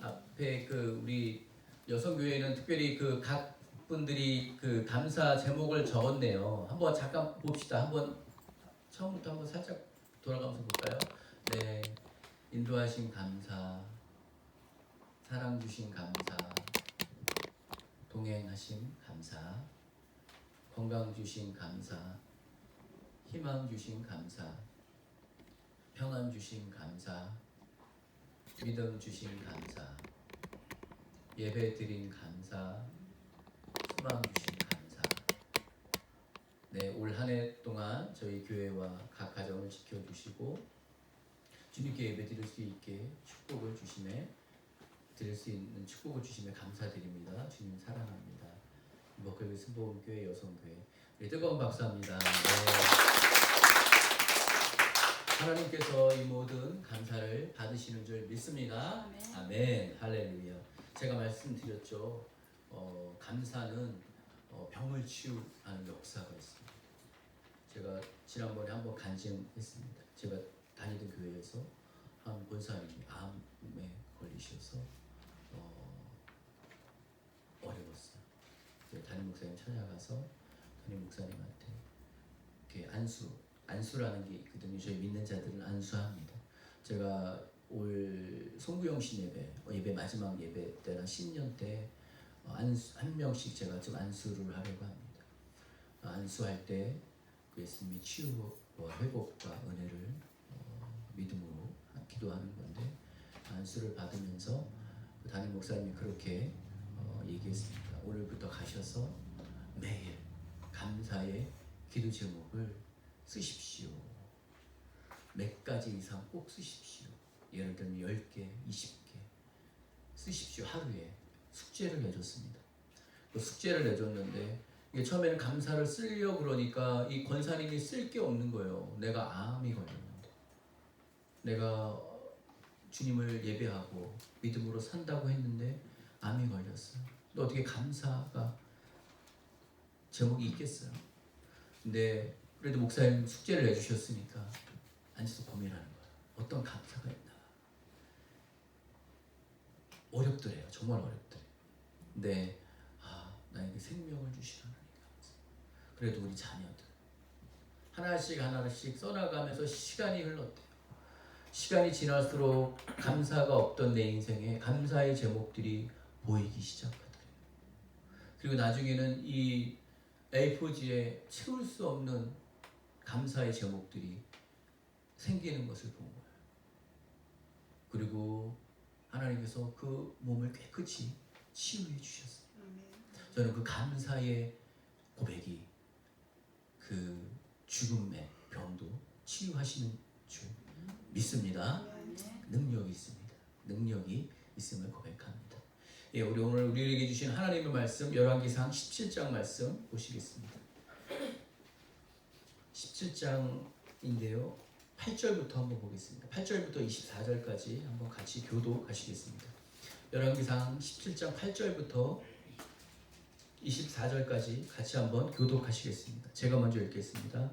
앞에 그 우리 여성교회는 특별히 그 각 분들이 그 감사 제목을 적었네요. 한번 잠깐 봅시다. 한번 처음부터 한번 살짝 돌아가면서 볼까요? 네, 인도하신 감사, 사랑 주신 감사, 동행하신 감사, 건강 주신 감사, 희망 주신 감사, 평안 주신 감사, 믿음 주신 감사, 예배 드린 감사, 소망 주신 감사. 네, 올 한 해 동안 저희 교회와 각 가정을 지켜주시고 주님께 예배 드릴 수 있게 축복을 주심에 드릴 수 있는 축복을 주심에 감사드립니다. 주님 사랑합니다. 먹글비 순복음교회 여성교회. 네, 뜨거운 박수합니다. 네. 하나님께서 이 모든 감사를 받으시는 줄 믿습니다. 아멘. 아멘. 할렐루야. 제가 말씀드렸죠. 감사는 병을 치유하는 역사가 있습니다. 제가 지난번에 한번 간증했습니다. 제가 다니던 교회에서 한 권사님이 암에 걸리셔서 어려웠어요. 담임 목사님 찾아가서 담임 목사님한테 이렇게 안수라는 게 있거든요. 저희 믿는 자들은 안수합니다. 제가 올 송구영신 예배 마지막 예배 때나 신년 때 한 명씩 제가 좀 안수를 하려고 합니다. 안수할 때 그 예수님이 치유와 회복과 은혜를 믿음으로 기도하는 건데 안수를 받으면서 그 담임 목사님이 그렇게 얘기했습니다. 오늘부터 가셔서 매일 감사의 기도 제목을 쓰십시오. 몇 가지 이상 꼭 쓰십시오. 예를 들면 10개, 20개 쓰십시오. 하루에 숙제를 내줬습니다. 그 숙제를 내줬는데 이게 처음에는 감사를 쓰려고 그러니까 이 권사님이 쓸 게 없는 거예요. 내가 암이 걸렸는데 내가 주님을 예배하고 믿음으로 산다고 했는데 암이 걸렸어요. 또 어떻게 감사가 제목이 있겠어요? 근데 그래도 목사님 숙제를 내주셨으니까 앉아서 고민하는 거예요. 어떤 감사가 있나? 어렵더래요. 정말 어렵더래요. 근데 나에게 생명을 주신 하나님 감사. 그래도 우리 자녀들 하나씩 써나가면서 시간이 흘렀대요. 시간이 지날수록 감사가 없던 내 인생에 감사의 제목들이 보이기 시작하더래요. 그리고 나중에는 이 A4지에 채울 수 없는 감사의 제목들이 생기는 것을 본 거예요. 그리고 하나님께서 그 몸을 깨끗이 치유해 주셨어요. 저는 그 감사의 고백이 그 죽음의 병도 치유하시는 줄 믿습니다. 능력이 있습니다. 능력이 있음을 고백합니다. 예, 우리 오늘 우리에게 주신 하나님의 말씀 열왕기상 17장 말씀 보시겠습니다. 17장인데요. 8절부터 한번 보겠습니다. 8절부터 24절까지 한번 같이 교도하시겠습니다. 열왕기상 17장 8절부터 24절까지 같이 한번 교독하시겠습니다. 제가 먼저 읽겠습니다.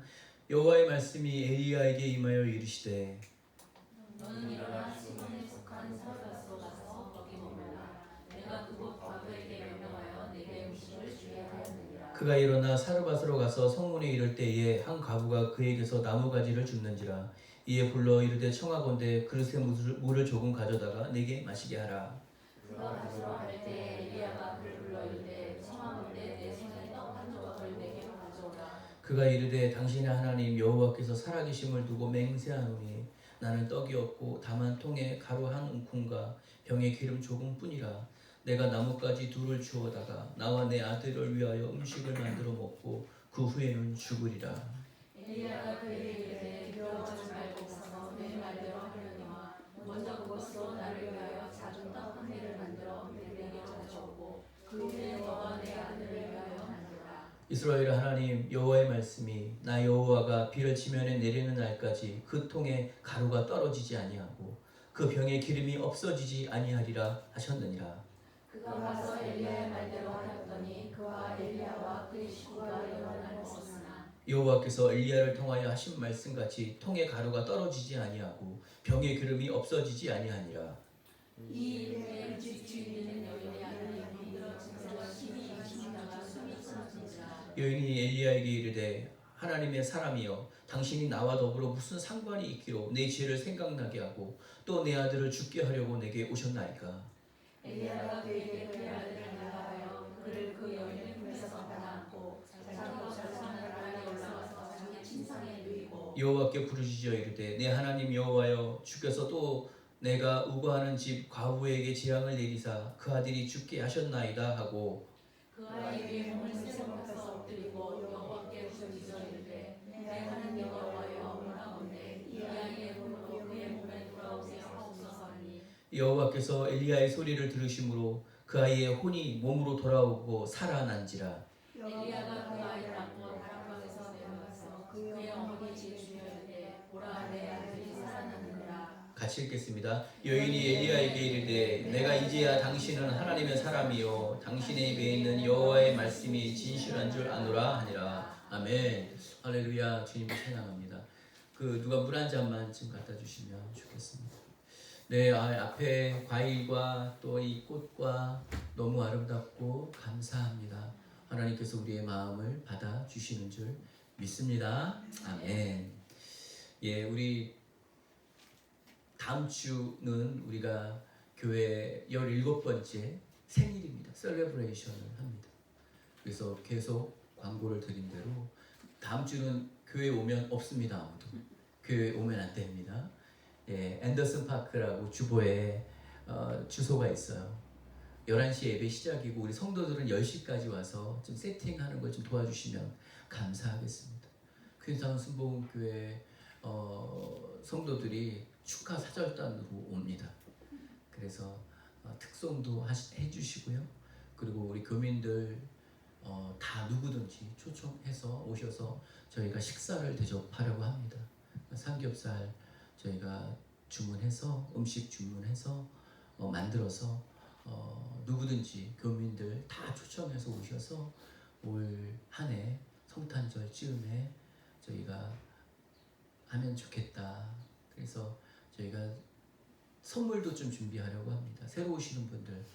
여호와의 말씀이 엘리야에게 임하여 이르시되 너는 일어나 시몬에 속한 사르밧으로 가서 거기 머물라. 내가 그곳 과부에게 명령하여 내게 음식을 주게 하였느니라. 그가 일어나 사르밧으로 가서 성문에 이를 때에 한 과부가 그에게서 나무가지를 줍는지라. 이에 불러 이르되 청하건대 그릇에 물을 조금 가져다가 내게 마시게 하라. 그가 가지러 갈 때에 엘리야가 그를 불러 이르되 청하건대 내 손에 떡 한 조각을 내게 가져오라. 그가 이르되 당신의 하나님 여호와께서 살아계심을 두고 맹세하노니 나는 떡이 없고 다만 통에 가루 한 움큼과 병에 기름 조금뿐이라. 내가 나뭇가지 둘을 주워다가 나와 내 아들을 위하여 음식을 만들어 먹고 그 후에는 죽으리라. 엘리야가 그에게 이르되 두려워하지 말고 가서 내 말대로 하려니와 먼저 그것으로 나를 위하여 작은 떡 한 개를 만들어 내게 가져오고 그 후에 너와 내 아들을 위하여 만들라. 이스라엘 하나님 여호와의 말씀이 나 여호와가 비를 지면에 내리는 날까지 그 통에 가루가 떨어지지 아니하고 그 병에 기름이 없어지지 아니하리라 하셨느니라. 그가 가서 엘리야의 말대로 하였더니 그와 엘리야와 그의 식구가 여러 날 먹었으나 여호와께서 엘리야를 통하여 하신 말씀같이 통에 가루가 떨어지지 아니하고 병에 기름이 없어지지 아니하니라. 이 일에 집 주인은 여인의 아들이 병들어 증세가 심히 심하다가 숨이 끊어진지라. 여인이 엘리야에게 이르되 하나님의 사람이여 당신이 나와 더불어 무슨 상관이 있기로 내 죄를 생각나게 하고 또 내 아들을 죽게 하려고 내게 오셨나이까. 엘리야가 그에게 그의 아들을 나가하여 그를 그 여인의 품에서 받아안고 자기도 자손을 아래 올라가서 자기 침상에 누이고 여호와께 부르짖어 이르되 내 하나님 여호와여 주께서 또 내가 우거하는 집 과부에게 재앙을 내리사 그 아들이 죽게 하셨나이다 하고 그 아이 위에 몸을 세워서 엎드리고 여호와께 부르짖어 이르되 내 하나님 여호와여 원하건대 이 아이의 몸으로 그의 몸에 돌아오게 하옵소서 하니 여호와께서 엘리야의 소리를 들으심으로 그 아이의 혼이 몸으로 돌아오고 살아난지라. 엘리야가 그 아이를 안고 다락방에서 내려가서 그의 어머니 집에 주려는데 보라 내 아들이 살아났느니라. 같이 읽겠습니다. 여인이 엘리야에게 이르되 내가 이제야 당신은 하나님의 사람이요 당신의 입에 있는 여호와의 말씀이 진실한 줄 아노라 하니라. 아멘. 할렐루야. 주님을 찬양합니다. 누가 물 한 잔만 좀 갖다 주시면 좋겠습니다. 네, 앞에 과일과 또 이 꽃과 너무 아름답고 감사합니다. 하나님께서 우리의 마음을 받아 주시는 줄 믿습니다. 아멘. 예, 우리 다음 주는 우리가 교회 17번째 생일입니다. 셀레브레이션을 합니다. 그래서 계속 광고를 드린 대로 다음 주는 교회 오면 없습니다. 아무도. 교회 오면 안 됩니다. 예, 앤더슨 파크라고 주보에 주소가 있어요. 11시 예배 시작이고 우리 성도들은 10시까지 와서 좀 세팅하는 걸 좀 도와주시면 감사하겠습니다. 퀸타운 순복음교회 성도들이 축하 사절단으로 옵니다. 그래서 특송도 해주시고요. 그리고 우리 교민들 다 누구든지 초청해서 오셔서 저희가 식사를 대접하려고 합니다. 삼겹살 저희가 주문해서 음식 주문해서 만들어서 누구든지 교민들 다 초청해서 오셔서 올 한 해 성탄절 즈음에 저희가 하면 좋겠다. 그래서 저희가 선물도 좀 준비하려고 합니다. 새로 오시는 분들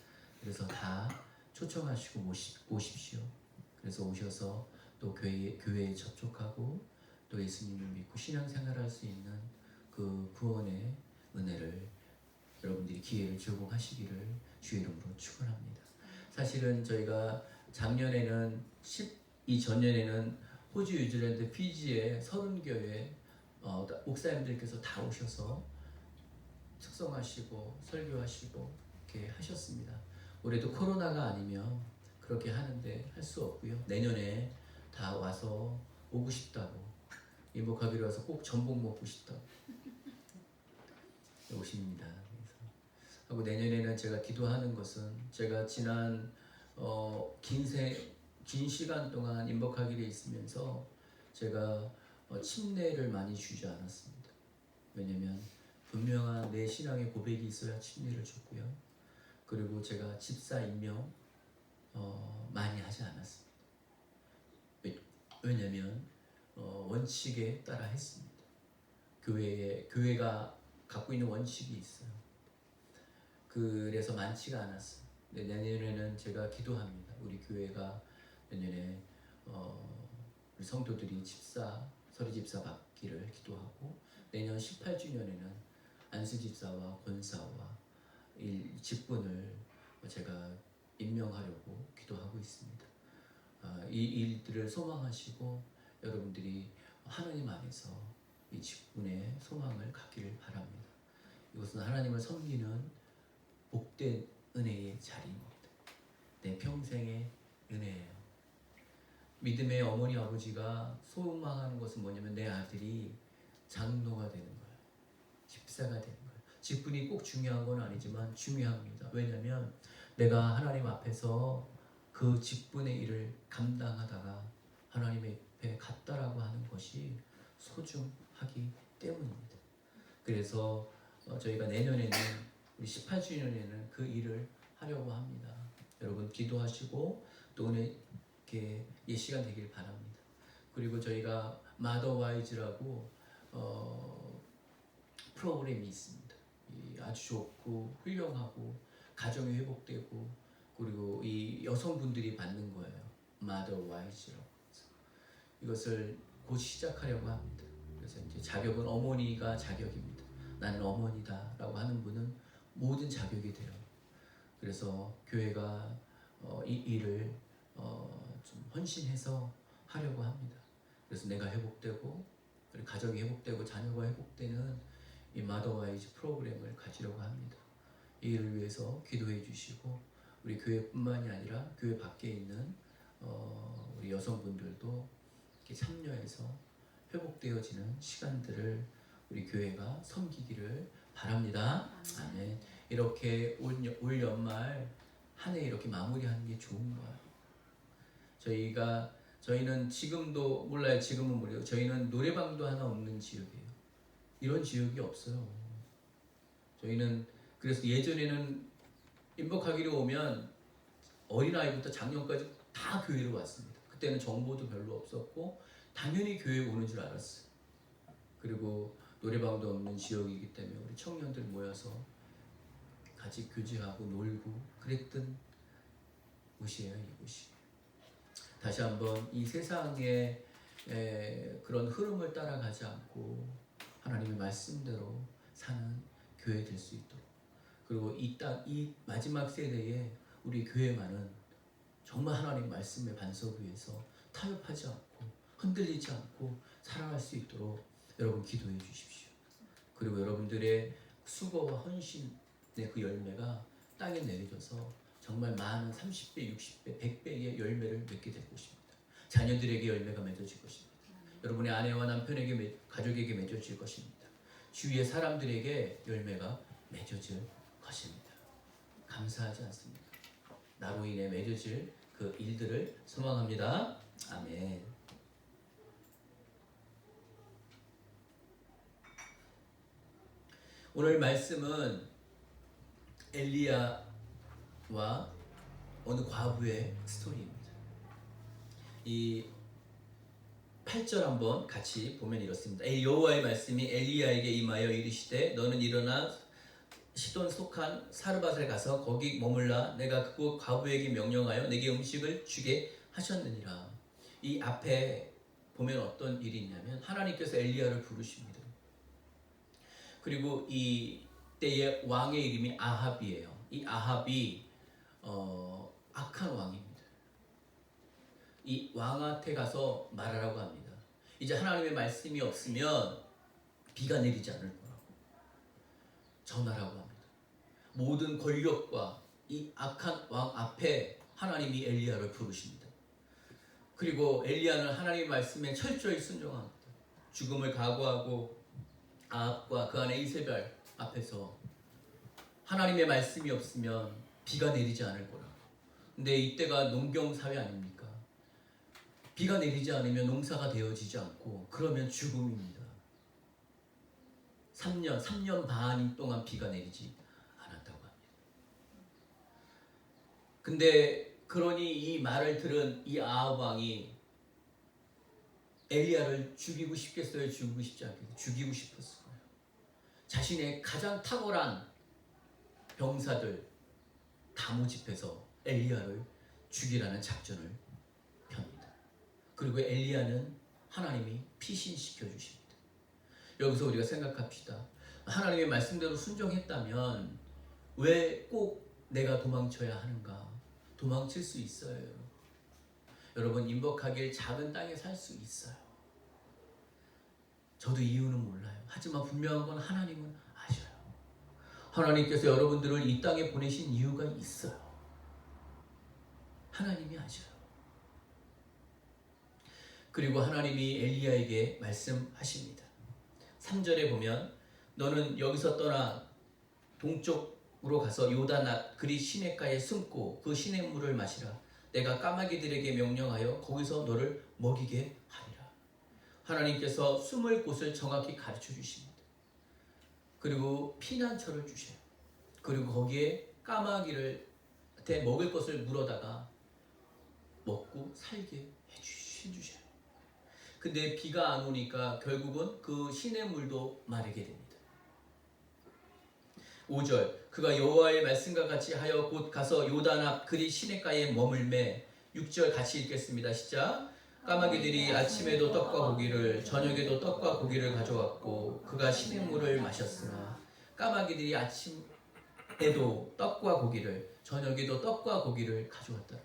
그래서 다 초청하시고 오십시오. 그래서 오셔서 또 교회에 접촉하고 또 예수님을 믿고 신앙생활할 수 있는 그 구원의 은혜를 여러분들이 기회를 제공하시기를 주의 이름으로 축원합니다. 사실은 저희가 작년에는 전년에는 호주, 뉴질랜드, 피지에 30교회 목사님들께서 다 오셔서 특성하시고 설교하시고 이렇게 하셨습니다. 올해도 코로나가 아니면 그렇게 하는데 할 수 없고요. 내년에 다 와서 오고 싶다고 인복하기로 와서 꼭 전복 먹고 싶다고 오십니다. 하고 내년에는 제가 기도하는 것은 제가 지난 긴 시간 동안 인복하기에 있으면서 제가 침례를 많이 주지 않았습니다. 왜냐면 분명한 내 신앙의 고백이 있어야 침례를 줬고요. 그리고 제가 집사 임명 많이 하지 않았습니다. 왜냐면 원칙에 따라 했습니다. 교회가 갖고 있는 원칙이 있어요. 그래서 많지가 않았어요. 내년에는 제가 기도합니다. 우리 교회가 내년에 우리 성도들이 서리 집사 받기를 기도하고 내년 18주년에는 안수 집사와 권사와 직분을 제가 임명하려고 기도하고 있습니다. 이 일들을 소망하시고 여러분들이 하나님 안에서 이 직분의 소망을 갖기를 바랍니다. 이것은 하나님을 섬기는 복된 은혜의 자리입니다. 내 평생의 은혜예요. 믿음의 어머니 아버지가 소망하는 것은 뭐냐면 내 아들이 장로가 되는 거예요. 집사가 되는 거예요. 직분이 꼭 중요한 건 아니지만 중요합니다. 왜냐하면 내가 하나님 앞에서 그 직분의 일을 감당하다가 하나님 앞에 갔다라고 하는 것이 소중하기 때문입니다. 그래서 저희가 내년에는 우리 18주년에는 그 일을 하려고 합니다. 여러분 기도하시고 또 오늘 이렇게 이 시간 되길 바랍니다. 그리고 저희가 마더와이즈라고 프로그램이 있습니다. 이 아주 좋고 훌륭하고 가정이 회복되고 그리고 이 여성분들이 받는 거예요. Mother Wise라고 해서 이것을 곧 시작하려고 합니다. 그래서 이제 자격은 어머니가 자격입니다. 나는 어머니다라고 하는 분은 모든 자격이 돼요. 그래서 교회가 이 일을 좀 헌신해서 하려고 합니다. 그래서 내가 회복되고 그리고 가정이 회복되고 자녀가 회복되는 이 마더와이즈 프로그램을 가지려고 합니다. 이 일을 위해서 기도해 주시고 우리 교회뿐만이 아니라 교회 밖에 있는 우리 여성분들도 이렇게 참여해서 회복되어지는 시간들을 우리 교회가 섬기기를 바랍니다. 아멘. 이렇게 올 연말 한 해 이렇게 마무리하는 게 좋은 거예요. 저희는 지금도 몰라요. 지금은 모르요. 저희는 노래방도 하나 없는 지역이에요. 이런 지역이 없어요. 저희는 그래서 예전에는 인복하기로 오면 어린아이부터 장년까지 다 교회로 왔습니다. 그때는 정보도 별로 없었고 당연히 교회에 오는 줄 알았어요. 그리고 노래방도 없는 지역이기 때문에 우리 청년들 모여서 같이 교제하고 놀고 그랬던 곳이에요. 이곳이. 다시 한번 이 세상의 그런 흐름을 따라가지 않고 하나님의 말씀대로 사는 교회 될 수 있도록 그리고 이 마지막 세대에 우리 교회만은 정말 하나님 말씀의 반석 위에서 타협하지 않고 흔들리지 않고 살아갈 수 있도록 여러분 기도해 주십시오. 그리고 여러분들의 수고와 헌신의 그 열매가 땅에 내려져서 정말 많은 30배, 60배, 100배의 열매를 맺게 될 것입니다. 자녀들에게 열매가 맺어질 것입니다. 여러분의 아내와 남편에게 가족에게 맺어질 것입니다. 주위의 사람들에게 열매가 맺어질 것입니다. 감사하지 않습니까? 나로 인해 맺어질 그 일들을 소망합니다. 아멘. 오늘 말씀은 엘리야와 어느 과부의 스토리입니다. 이 8절 한번 같이 보면 이렇습니다. 여호와의 말씀이 엘리야에게 임하여 이르시되 너는 일어나 시돈 속한 사르밧에 가서 거기 머물라. 내가 그곳 과부에게 명령하여 내게 음식을 주게 하셨느니라. 이 앞에 보면 어떤 일이 있냐면 하나님께서 엘리야를 부르십니다. 그리고 이 때의 왕의 이름이 아합이에요. 이 아합이 악한 왕입니다. 이 왕한테 가서 말하라고 합니다. 이제 하나님의 말씀이 없으면 비가 내리지 않을 거라고 전하라고 합니다. 모든 권력과 이 악한 왕 앞에 하나님이 엘리야를 부르십니다. 그리고 엘리야는 하나님의 말씀에 철저히 순종합니다. 죽음을 각오하고 아합과 그 안에 이세벨 앞에서 하나님의 말씀이 없으면 비가 내리지 않을 거라고. 근데 이때가 농경사회 아닙니까? 비가 내리지 않으면 농사가 되어지지 않고 그러면 죽음입니다. 3년 반 동안 비가 내리지 않았다고 합니다. 근데 그러니 이 말을 들은 이 아합 왕이 엘리야를 죽이고 싶겠어요? 죽이고 싶지 않겠어요? 죽이고 싶었을 거예요. 자신의 가장 탁월한 병사들 다 모집해서 엘리야를 죽이라는 작전을 펴니다. 그리고 엘리야는 하나님이 피신시켜 주십니다. 여기서 우리가 생각합시다. 하나님의 말씀대로 순종했다면 왜 꼭 내가 도망쳐야 하는가? 도망칠 수 있어요. 여러분 인복하길 작은 땅에 살 수 있어요. 저도 이유는 몰라요. 하지만 분명한 건 하나님은 아셔요. 하나님께서 여러분들을 이 땅에 보내신 이유가 있어요. 하나님이 아셔요. 그리고 하나님이 엘리야에게 말씀하십니다. 3절에 보면 너는 여기서 떠나 동쪽으로 가서 요단 그리 시냇가에 숨고 그 시냇물을 마시라. 내가 까마귀들에게 명령하여 거기서 너를 먹이게 하리라. 하나님께서 숨을 곳을 정확히 가르쳐 주십니다. 그리고 피난처를 주셔요. 그리고 거기에 까마귀한테 먹을 것을 물어다가 먹고 살게 해주셔요. 근데 비가 안 오니까 결국은 그 시냇물도 마르게 됩니다. 5절 그가 여호와의 말씀과 같이 하여 곧 가서 요단 앞 그리 시냇가에 머물매. 6절 같이 읽겠습니다. 시작. 까마귀들이 아침에도 떡과 고기를 저녁에도 떡과 고기를 가져왔고 그가 시냇물을 마셨으나. 까마귀들이 아침에도 떡과 고기를 저녁에도 떡과 고기를 가져왔다.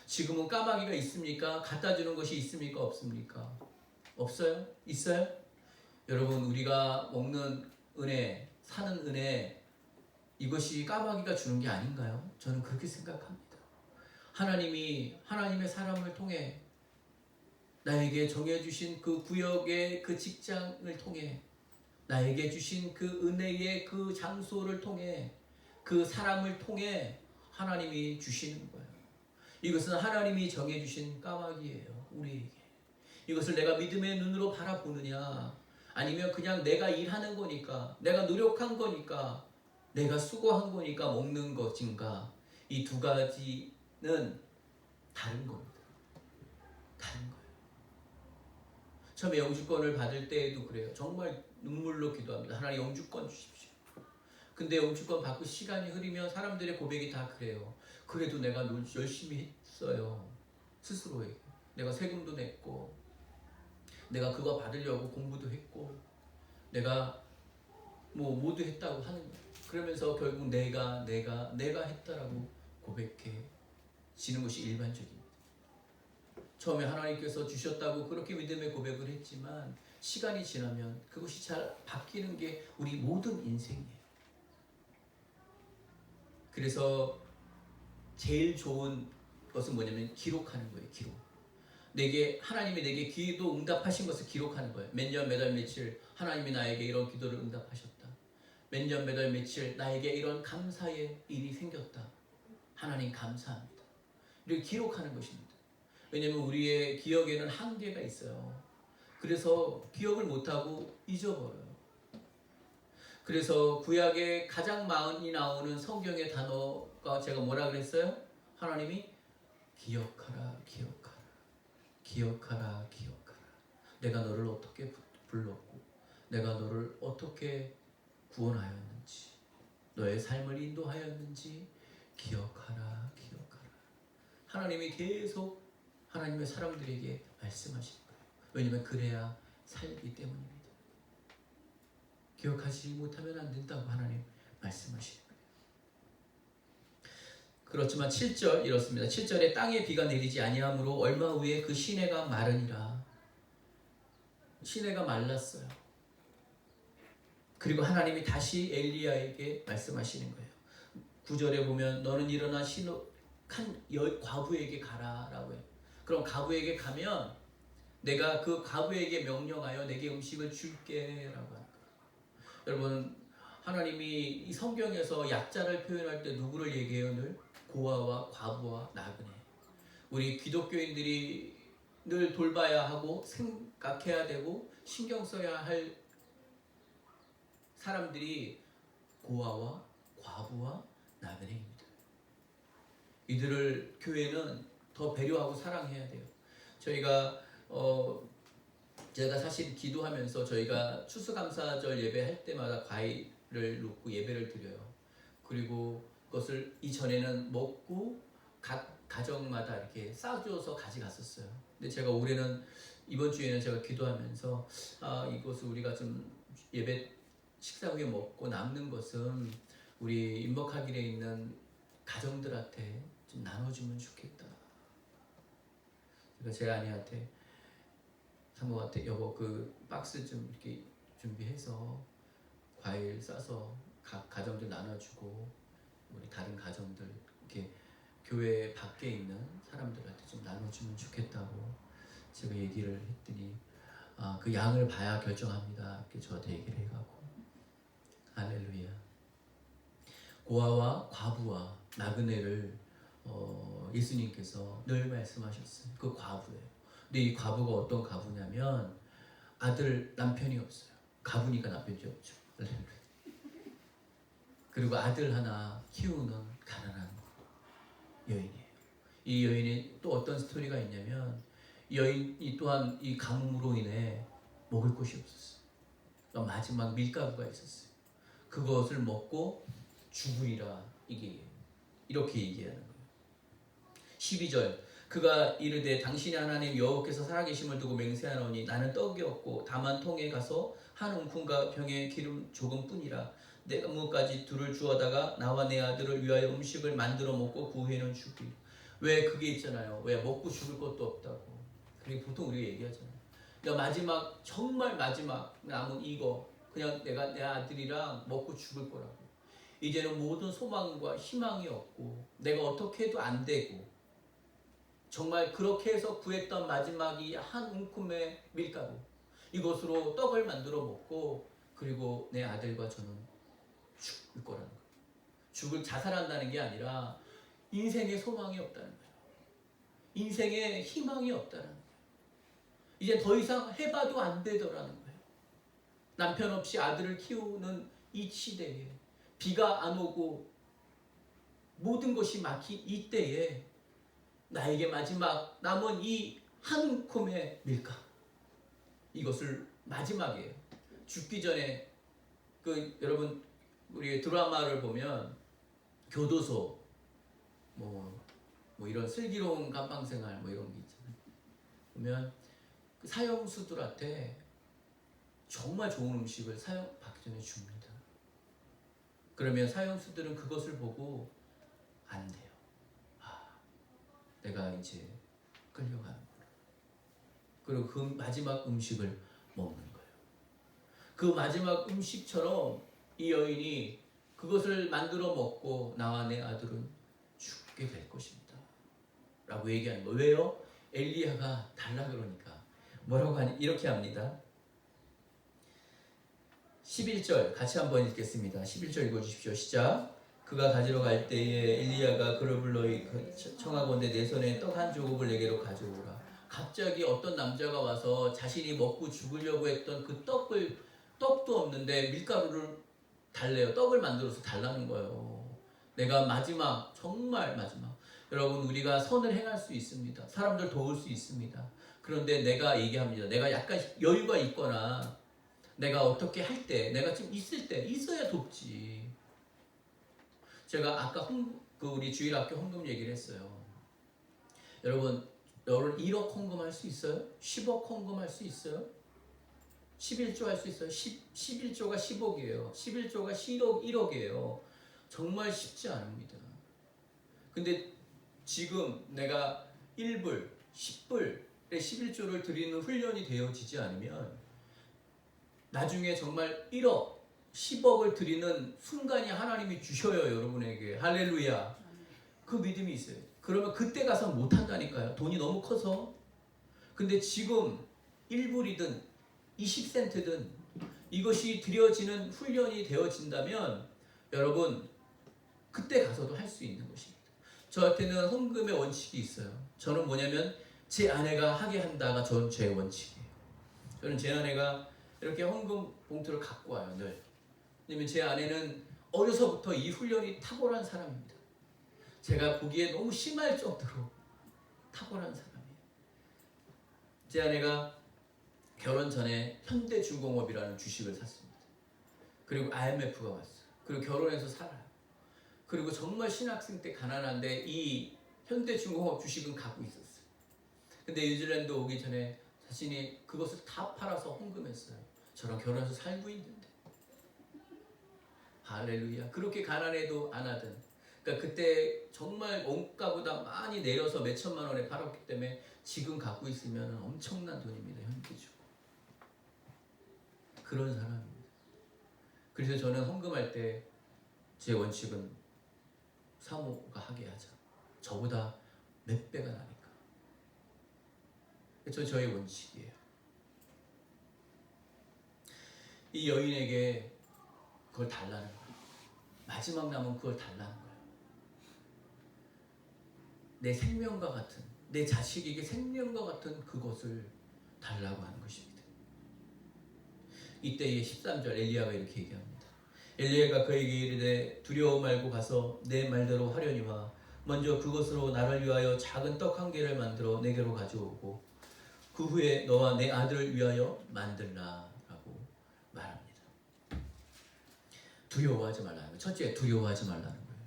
지금은 까마귀가 있습니까? 갖다 주는 것이 있습니까? 없습니까? 없어요? 있어요? 여러분, 우리가 먹는 은혜, 사는 은혜, 이것이 까마귀가 주는 게 아닌가요? 저는 그렇게 생각합니다. 하나님이 하나님의 사람을 통해 나에게 정해주신 그 구역의 그 직장을 통해 나에게 주신 그 은혜의 그 장소를 통해 그 사람을 통해 하나님이 주시는 거예요. 이것은 하나님이 정해주신 까마귀예요. 우리에게. 이것을 내가 믿음의 눈으로 바라보느냐, 아니면 그냥 내가 일하는 거니까, 내가 노력한 거니까, 내가 수고한 거니까 먹는 것인가. 이 두 가지는 다른 겁니다. 다른 거예요. 처음에 영주권을 받을 때에도 그래요. 정말 눈물로 기도합니다. 하나님 영주권 주십시오. 근데 영주권 받고 시간이 흐르면 사람들의 고백이 다 그래요. 그래도 내가 열심히 했어요. 스스로에게. 내가 세금도 냈고, 내가 그거 받으려고 공부도 했고, 내가 뭐 모두 했다고 하는 거예요. 그러면서 결국 내가 했다라고 고백해지는 것이 일반적입니다. 처음에 하나님께서 주셨다고 그렇게 믿음의 고백을 했지만 시간이 지나면 그것이 잘 바뀌는 게 우리 모든 인생이에요. 그래서 제일 좋은 것은 뭐냐면 기록하는 거예요. 기록. 하나님이 내게 기도 응답하신 것을 기록하는 거예요. 몇 년, 몇 월, 며칠 하나님이 나에게 이런 기도를 응답하셨다. 몇 년, 몇 월, 며칠 나에게 이런 감사의 일이 생겼다. 하나님 감사합니다. 이렇게 기록하는 것입니다. 왜냐하면 우리의 기억에는 한계가 있어요. 그래서 기억을 못하고 잊어버려요. 그래서 구약에 가장 많이 나오는 성경의 단어가 제가 뭐라 그랬어요? 하나님이 기억하라, 기억하라, 기억하라, 기억하라. 내가 너를 어떻게 불렀고, 내가 너를 어떻게 구원하였는지, 너의 삶을 인도하였는지 기억하라, 기억하라. 하나님이 계속 하나님의 사람들에게 말씀하시는 거예요. 왜냐하면 그래야 살기 때문입니다. 기억하지 못하면 안 된다고 하나님 말씀하시는 거예요. 그렇지만 7절 이렇습니다. 7절에 땅에 비가 내리지 아니하므로 얼마 후에 그 시내가 마르니라. 시내가 말랐어요. 그리고 하나님이 다시 엘리야에게 말씀하시는 거예요. 9절에 보면 너는 일어나 과부에게 가라라고 해요. 그럼 과부에게 가면 내가 그 과부에게 명령하여 내게 음식을 줄게라고 하는 거예요. 여러분, 하나님이 이 성경에서 약자를 표현할 때 누구를 얘기해요? 늘 고아와 과부와 나그네. 우리 기독교인들이 늘 돌봐야 하고 생각해야 되고 신경 써야 할 사람들이 고아와 과부와 나그네입니다. 이들을 교회는 더 배려하고 사랑해야 돼요. 제가 사실 기도하면서 저희가 추수감사절 예배할 때마다 과일을 놓고 예배를 드려요. 그리고 그것을 이전에는 먹고 각 가정마다 이렇게 싸줘서 가져갔었어요. 근데 제가 올해는 이번 주에는 제가 기도하면서 이것을 우리가 좀 예배 식사 후에 먹고 남는 것은 우리 인복하길에 있는 가정들한테 좀 나눠주면 좋겠다. 그래서 제 아내한테 사모한테 여보 그 박스 좀 이렇게 준비해서 과일 싸서 각 가정들 나눠주고 우리 다른 가정들 이렇게 교회 밖에 있는 사람들한테 좀 나눠주면 좋겠다고 제가 얘기를 했더니 그 양을 봐야 결정합니다. 이렇게 저한테 얘기를 해가고 할렐루야. 고아와 과부와 나그네를 예수님께서 늘 말씀하셨어요. 그 과부예요. 근데 이 과부가 어떤 과부냐면 남편이 없어요. 과부니까 남편이 없죠. 그리고 아들 하나 키우는 가난한 여인이에요. 이 여인이 또 어떤 스토리가 있냐면 이 여인이 또한 이 가뭄으로 인해 먹을 곳이 없었어요. 그러니까 마지막 밀가루가 있었어요. 그것을 먹고 죽으리라. 이게 이렇게 얘기하는 거예요. 12절 그가 이르되 당신이 하나님 여호와께서 살아계심을 두고 맹세하노니 나는 떡이 없고 다만 통에 가서 한 움큼과 병에 기름 조금뿐이라. 내가 무엇까지 둘을 주어다가 나와 내 아들을 위하여 음식을 만들어 먹고 그 후에는 죽으리. 왜 그게 있잖아요. 왜 먹고 죽을 것도 없다고. 그게 보통 우리가 얘기하잖아요. 그러니까 마지막 정말 마지막 남은 이거 그냥 내가 내 아들이랑 먹고 죽을 거라고. 이제는 모든 소망과 희망이 없고 내가 어떻게 해도 안 되고 정말 그렇게 해서 구했던 마지막이 한 움큼의 밀가루 이것으로 떡을 만들어 먹고 그리고 내 아들과 저는 죽을 거라는 거예요. 죽을 자살한다는 게 아니라 인생에 소망이 없다는 거예요. 인생에 희망이 없다는 거예요. 이제 더 이상 해봐도 안 되더라는 거예요. 남편 없이 아들을 키우는 이 시대에 비가 안 오고 모든 것이 막힌 이때에 나에게 마지막 남은 이 한 움큼의 밀가 이것을 마지막이에요. 죽기 전에 여러분 우리 드라마를 보면 교도소 뭐 이런 슬기로운 감방생활 뭐 이런 게 있잖아요. 보면 그 사형수들한테 정말 좋은 음식을 받기 전에 줍니다. 그러면 사형수들은 그것을 보고 안 돼요. 내가 이제 끌려가는구나. 그리고 그 마지막 음식을 먹는 거예요. 그 마지막 음식처럼 이 여인이 그것을 만들어 먹고 나와 내 아들은 죽게 될 것입니다. 라고 얘기하는 거예요. 왜요? 엘리야가 달라 그러니까. 뭐라고 하니? 이렇게 합니다. 11절 같이 한번 읽겠습니다. 11절 읽어주십시오. 시작. 그가 가지러 갈 때에 엘리야가 그를 불러 청하건대 내 손에 떡 한 조각을 내게로 가져오라. 갑자기 어떤 남자가 와서 자신이 먹고 죽으려고 했던 그 떡도 없는데 밀가루를 달래요. 떡을 만들어서 달라는 거예요. 내가 마지막 정말 마지막 여러분 우리가 선을 행할 수 있습니다. 사람들 도울 수 있습니다. 그런데 내가 얘기합니다. 내가 약간 여유가 있거나 내가 어떻게 할 때 내가 좀 있을 때 있어야 돕지. 제가 아까 우리 주일학교 헌금 얘기를 했어요. 여러분 1억 헌금할 수 있어요? 10억 헌금할 수 있어요? 11조 할 수 있어요? 11조가 10억이에요. 11조가 1억이에요. 정말 쉽지 않습니다. 근데 지금 내가 1불, 10불에 11조를 드리는 훈련이 되어지지 않으면 나중에 정말 1억, 10억을 드리는 순간이 하나님이 주셔요. 여러분에게. 할렐루야. 그 믿음이 있어요. 그러면 그때 가서 못한다니까요. 돈이 너무 커서. 근데 지금 1불이든 20센트든 이것이 드려지는 훈련이 되어진다면 여러분 그때 가서도 할 수 있는 것입니다. 저한테는 헌금의 원칙이 있어요. 저는 뭐냐면 제 아내가 하게 한다가 제 원칙이에요. 저는 제 아내가 이렇게 헌금 봉투를 갖고 와요. 늘. 왜냐면 제 아내는 어려서부터 이 훈련이 탁월한 사람입니다. 제가 보기에 너무 심할 정도로 탁월한 사람이에요. 제 아내가 결혼 전에 현대중공업이라는 주식을 샀습니다. 그리고 IMF가 왔어요. 그리고 결혼해서 살아요. 그리고 정말 신학생 때 가난한데 이 현대중공업 주식은 갖고 있었어요. 근데 뉴질랜드 오기 전에 자신이 그것을 다 팔아서 헌금했어요. 저랑 결혼해서 살고 있는데. 할렐루야. 그렇게 가난해도 안 하든. 그러니까 그때 정말 원가보다 많이 내려서 몇 천만 원에 팔았기 때문에 지금 갖고 있으면 엄청난 돈입니다. 현기주고. 그런 사람입니다. 그래서 저는 헌금할 때 제 원칙은 사모가 하게 하자. 저보다 몇 배가 나니까. 저의 원칙이에요. 이 여인에게 그걸 달라는 거예요. 마지막 남은 그걸 달라는 거예요. 내 생명과 같은, 내 자식에게 생명과 같은 그것을 달라고 하는 것입니다. 이때의 13절 엘리야가 이렇게 얘기합니다. 엘리야가 그에게 이르되 두려워 말고 가서 내 말대로 하려니와 먼저 그것으로 나를 위하여 작은 떡 한 개를 만들어 내게로 가져오고 그 후에 너와 내 아들을 위하여 만들라 라고 말합니다. 두려워하지 말라는 거예요. 첫째, 두려워하지 말라는 거예요.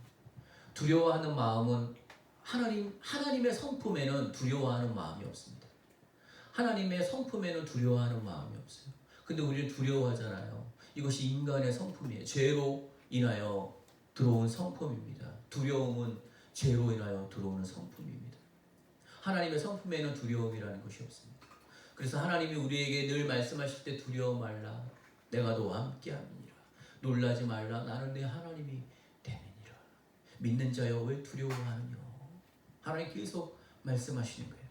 두려워하는 마음은 하나님의 성품에는 두려워하는 마음이 없습니다. 하나님의 성품에는 두려워하는 마음이 없어요. 근데 우리는 두려워하잖아요. 이것이 인간의 성품이에요. 죄로 인하여 들어온 성품입니다. 두려움은 죄로 인하여 들어오는 성품입니다. 하나님의 성품에는 두려움이라는 것이 없습니다. 그래서 하나님이 우리에게 늘 말씀하실 때 두려워 말라. 내가 너와 함께함이니라. 놀라지 말라. 나는 내 하나님이 됨이니라. 믿는 자여 왜 두려워하느냐. 하나님 계속 말씀하시는 거예요.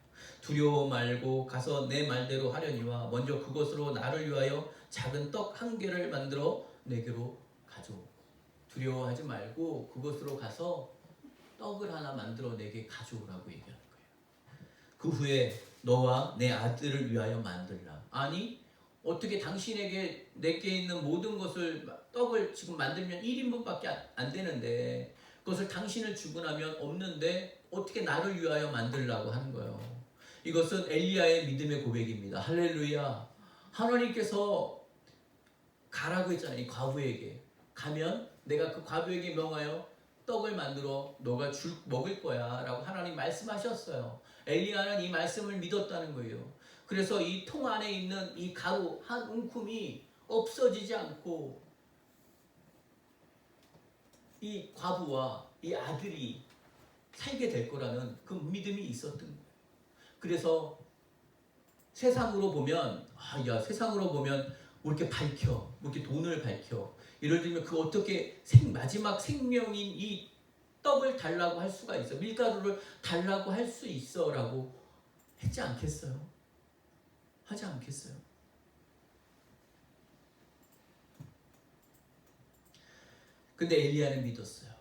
두려워 말고 가서 내 말대로 하려니와 먼저 그것으로 나를 위하여 작은 떡 한 개를 만들어 내게로 가져오. 두려워하지 말고 그것으로 가서 떡을 하나 만들어 내게 가져오라고 얘기하는 거예요. 그 후에 너와 내 아들을 위하여 만들라. 아니 어떻게 당신에게 내게 있는 모든 것을 떡을 지금 만들면 1인분밖에 안 되는데 그것을 당신을 주고 나면 없는데 어떻게 나를 위하여 만들라고 하는 거예요. 이것은 엘리야의 믿음의 고백입니다. 할렐루야. 하나님께서 가라고 했잖아요. 이 과부에게 가면 내가 그 과부에게 명하여 떡을 만들어 너가 먹을 거야 라고 하나님 말씀하셨어요. 엘리야는 이 말씀을 믿었다는 거예요. 그래서 이 통 안에 있는 이 가루 한 움큼이 없어지지 않고 이 과부와 이 아들이 살게 될 거라는 그 믿음이 있었던 거예요. 그래서 세상으로 보면 세상으로 보면 뭐 이렇게 밝혀, 뭐 이렇게 돈을 밝혀. 예를 들면 그 어떻게 마지막 생명인 이 떡을 달라고 할 수가 있어. 밀가루를 달라고 할 수 있어라고 했지 않겠어요? 하지 않겠어요? 근데 엘리야는 믿었어요.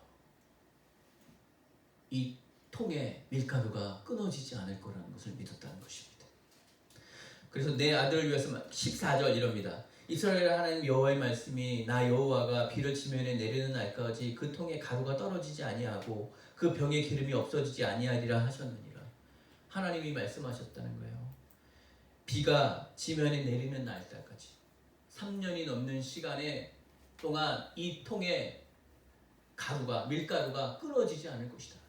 이 통에 밀가루가 끊어지지 않을 거라는 것을 믿었다는 것입니다. 그래서 내 아들을 위해서 14절 이럽니다. 이스라엘 하나님 여호와의 말씀이 나 여호와가 비를 지면에 내리는 날까지 그 통에 가루가 떨어지지 아니하고 그 병에 기름이 없어지지 아니하리라 하셨느니라. 하나님이 말씀하셨다는 거예요. 비가 지면에 내리는 날까지 3년이 넘는 시간에 동안 이 통에 밀가루가 끊어지지 않을 것이다.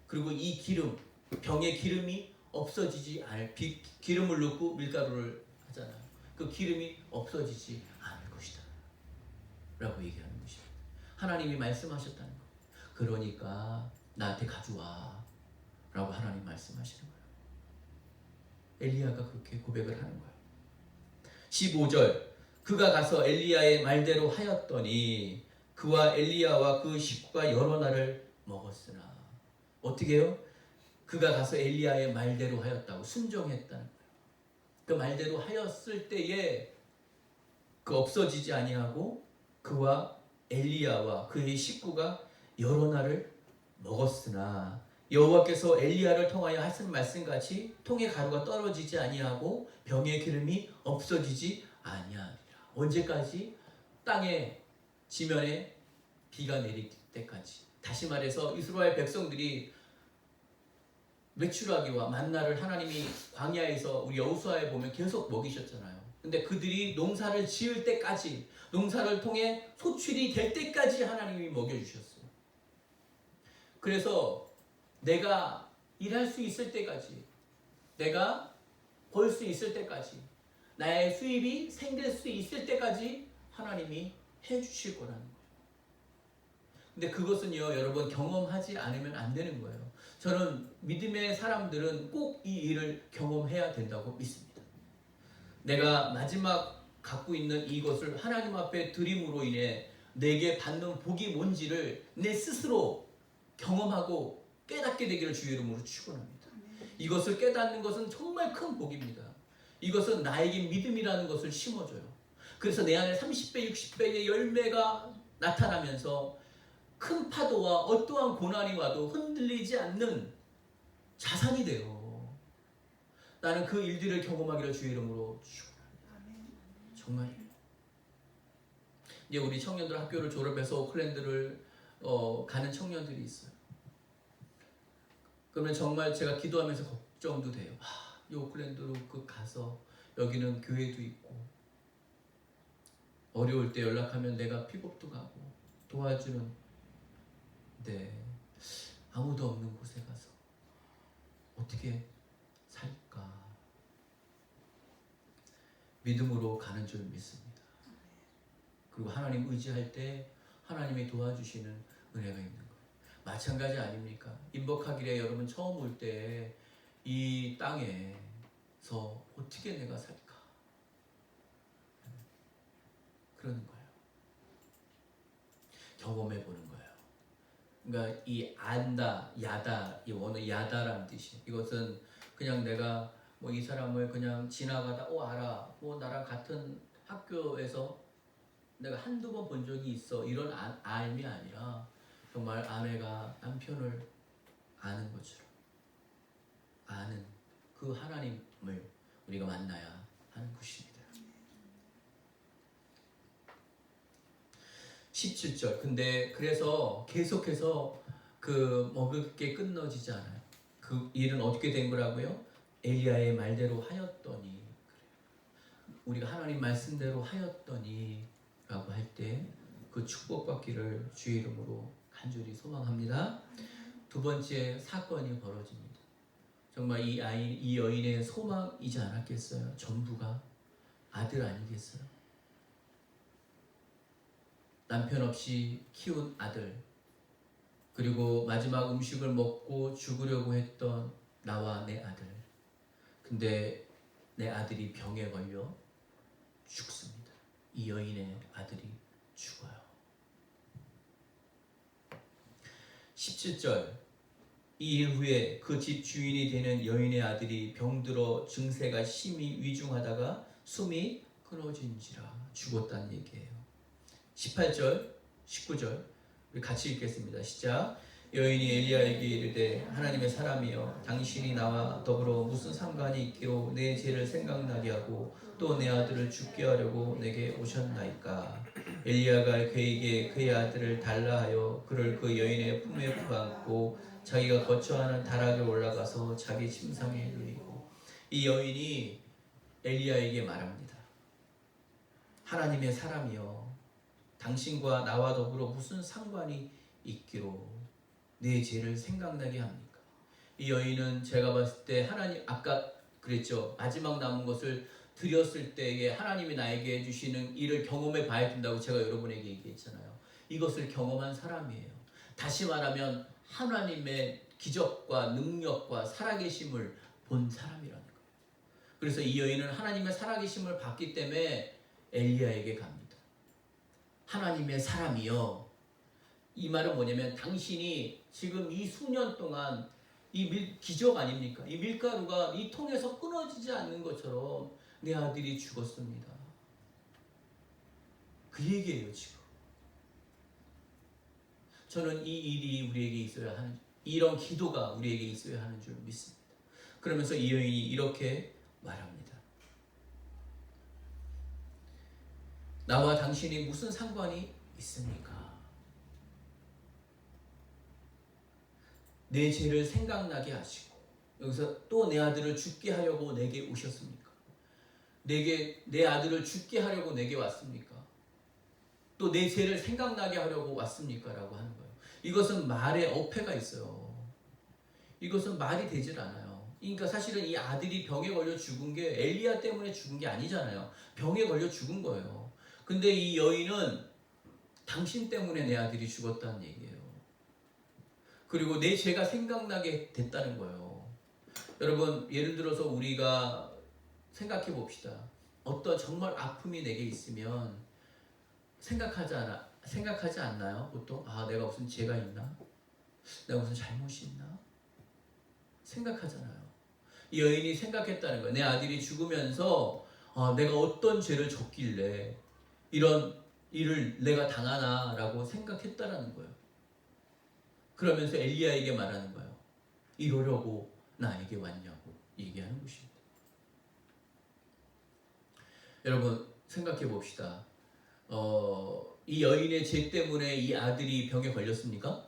그리고 이 기름, 병의 기름이 없어지지 않을, 기름을 넣고 밀가루를 하잖아요. 그 기름이 없어지지 않을 것이다 라고 얘기하는 것입니다. 하나님이 말씀하셨다는 거예요. 그러니까 나한테 가져와 라고 하나님 말씀하시는 거예요. 엘리야가 그렇게 고백을 하는 거예요. 15절 그가 가서 엘리야의 말대로 하였더니 그와 엘리야와 그 식구가 여러 날을 먹었으나. 어떻게 해요? 그가 가서 엘리야의 말대로 하였다고 순종했다는 거예요. 그 말대로 하였을 때에 그 없어지지 아니하고 그와 엘리야와 그의 식구가 여러 날을 먹었으나 여호와께서 엘리야를 통하여 하신 말씀같이 통의 가루가 떨어지지 아니하고 병의 기름이 없어지지 아니하리라. 언제까지? 땅에 지면에 비가 내릴 때까지. 다시 말해서 이스라엘 백성들이 메추라기와 만나를 하나님이 광야에서 우리 여호수아에 보면 계속 먹이셨잖아요. 근데 그들이 농사를 지을 때까지, 농사를 통해 소출이 될 때까지 하나님이 먹여주셨어요. 그래서 내가 일할 수 있을 때까지, 내가 벌 수 있을 때까지, 나의 수입이 생길 수 있을 때까지 하나님이 해주실 거라는 거예요. 근데 그것은요, 여러분 경험하지 않으면 안 되는 거예요. 저는 믿음의 사람들은 꼭 이 일을 경험해야 된다고 믿습니다. 내가 마지막 갖고 있는 이것을 하나님 앞에 드림으로 인해 내게 받는 복이 뭔지를 내 스스로 경험하고 깨닫게 되기를 주의 이름으로 축원합니다. 이것을 깨닫는 것은 정말 큰 복입니다. 이것은 나에게 믿음이라는 것을 심어줘요. 그래서 내 안에 30배, 60배의 열매가 나타나면서 큰 파도와 어떠한 고난이 와도 흔들리지 않는 자산이 돼요. 나는 그 일들을 경험하기를 주의 이름으로 축원합니다. 정말. 이제 우리 청년들 학교를 졸업해서 오클랜드를 가는 청년들이 있어요. 그러면 정말 제가 기도하면서 걱정도 돼요. 이 오클랜드로 가서 여기는 교회도 있고 어려울 때 연락하면 내가 픽업도 가고 도와주는, 네, 아무도 없는 곳에 가서 어떻게 살까? 믿음으로 가는 줄 믿습니다. 그리고 하나님 의지할 때 하나님이 도와주시는 은혜가 있는 거예요. 마찬가지 아닙니까? 인복하길에 여러분 처음 올 때 이 땅에서 어떻게 내가 살까? 그러는 거예요. 경험해 보는 거예요. 그러니까 이 안다, 야다, 이 원어 야다라는 뜻이, 이것은 그냥 내가 뭐 이 사람을 그냥 지나가다 알아, 뭐 나랑 같은 학교에서 내가 한두 번 본 적이 있어, 이런 알미 아니라 정말 아내가 남편을 아는 것처럼 아는 그 하나님을 우리가 만나야 하는 것입니다. 17절. 근데 그래서 계속해서 그 먹을 게 끊어지지 않아요. 그 일은 어떻게 된 거라고요? 엘리야의 말대로 하였더니, 우리가 하나님 말씀대로 하였더니 라고 할 때 그 축복받기를 주의 이름으로 간절히 소망합니다. 두 번째 사건이 벌어집니다. 정말 이 여인의 소망이지 않았겠어요? 전부가 아들 아니겠어요? 남편 없이 키운 아들, 그리고 마지막 음식을 먹고 죽으려고 했던 나와 내 아들. 근데 내 아들이 병에 걸려 죽습니다. 이 여인의 아들이 죽어요. 17절. 이 일 후에 그 집 주인이 되는 여인의 아들이 병들어 증세가 심히 위중하다가 숨이 끊어진지라 죽었다는 얘기예요. 18절, 19절 우리 같이 읽겠습니다. 시작. 여인이 엘리야에게 이르되 하나님의 사람이여, 당신이 나와 더불어 무슨 상관이 있기로 내 죄를 생각나게 하고 또 내 아들을 죽게 하려고 내게 오셨나이까. 엘리야가 그에게 그의 아들을 달라 하여 그를 그 여인의 품에 부안고 자기가 거처하는 다락에 올라가서 자기 침상에 누이고. 이 여인이 엘리야에게 말합니다. 하나님의 사람이여, 당신과 나와 더불어 무슨 상관이 있기로 내 죄를 생각나게 합니까? 이 여인은 제가 봤을 때 하나님, 아까 그랬죠, 마지막 남은 것을 드렸을 때에 하나님이 나에게 해주시는 일을 경험해 봐야 된다고 제가 여러분에게 얘기했잖아요. 이것을 경험한 사람이에요. 다시 말하면 하나님의 기적과 능력과 살아계심을 본 사람이라는 거예요. 그래서 이 여인은 하나님의 살아계심을 봤기 때문에 엘리야에게 갑니다. 하나님의 사람이여, 이 말은 뭐냐면 당신이 지금 이 수년 동안 이 기적 아닙니까? 이 밀가루가 이 통에서 끊어지지 않는 것처럼 내 아들이 죽었습니다. 그 얘기예요. 지금 저는 이 일이 우리에게 있어야 하는, 이런 기도가 우리에게 있어야 하는 줄 믿습니다. 그러면서 이 여인이 이렇게 말합니다. 나와 당신이 무슨 상관이 있습니까? 내 죄를 생각나게 하시고 여기서 또 내 아들을 죽게 하려고 내게 오셨습니까? 내 아들을 죽게 하려고 내게 왔습니까? 또 내 죄를 생각나게 하려고 왔습니까? 라고 하는 거예요. 이것은 말에 어폐가 있어요. 이것은 말이 되질 않아요. 그러니까 사실은 이 아들이 병에 걸려 죽은 게 엘리야 때문에 죽은 게 아니잖아요. 병에 걸려 죽은 거예요. 근데 이 여인은 당신 때문에 내 아들이 죽었다는 얘기예요. 그리고 내 죄가 생각나게 됐다는 거예요. 여러분, 예를 들어서 우리가 생각해 봅시다. 어떤 정말 아픔이 내게 있으면 생각하지 않나요? 보통 내가 무슨 죄가 있나? 내가 무슨 잘못이 있나? 생각하잖아요. 이 여인이 생각했다는 거예요. 내 아들이 죽으면서 내가 어떤 죄를 졌길래 이런 일을 내가 당하나 라고 생각했다라는 거예요. 그러면서 엘리야에게 말하는 거예요. 이러려고 나에게 왔냐고 얘기하는 것입니다. 여러분 생각해 봅시다. 이 여인의 죄 때문에 이 아들이 병에 걸렸습니까?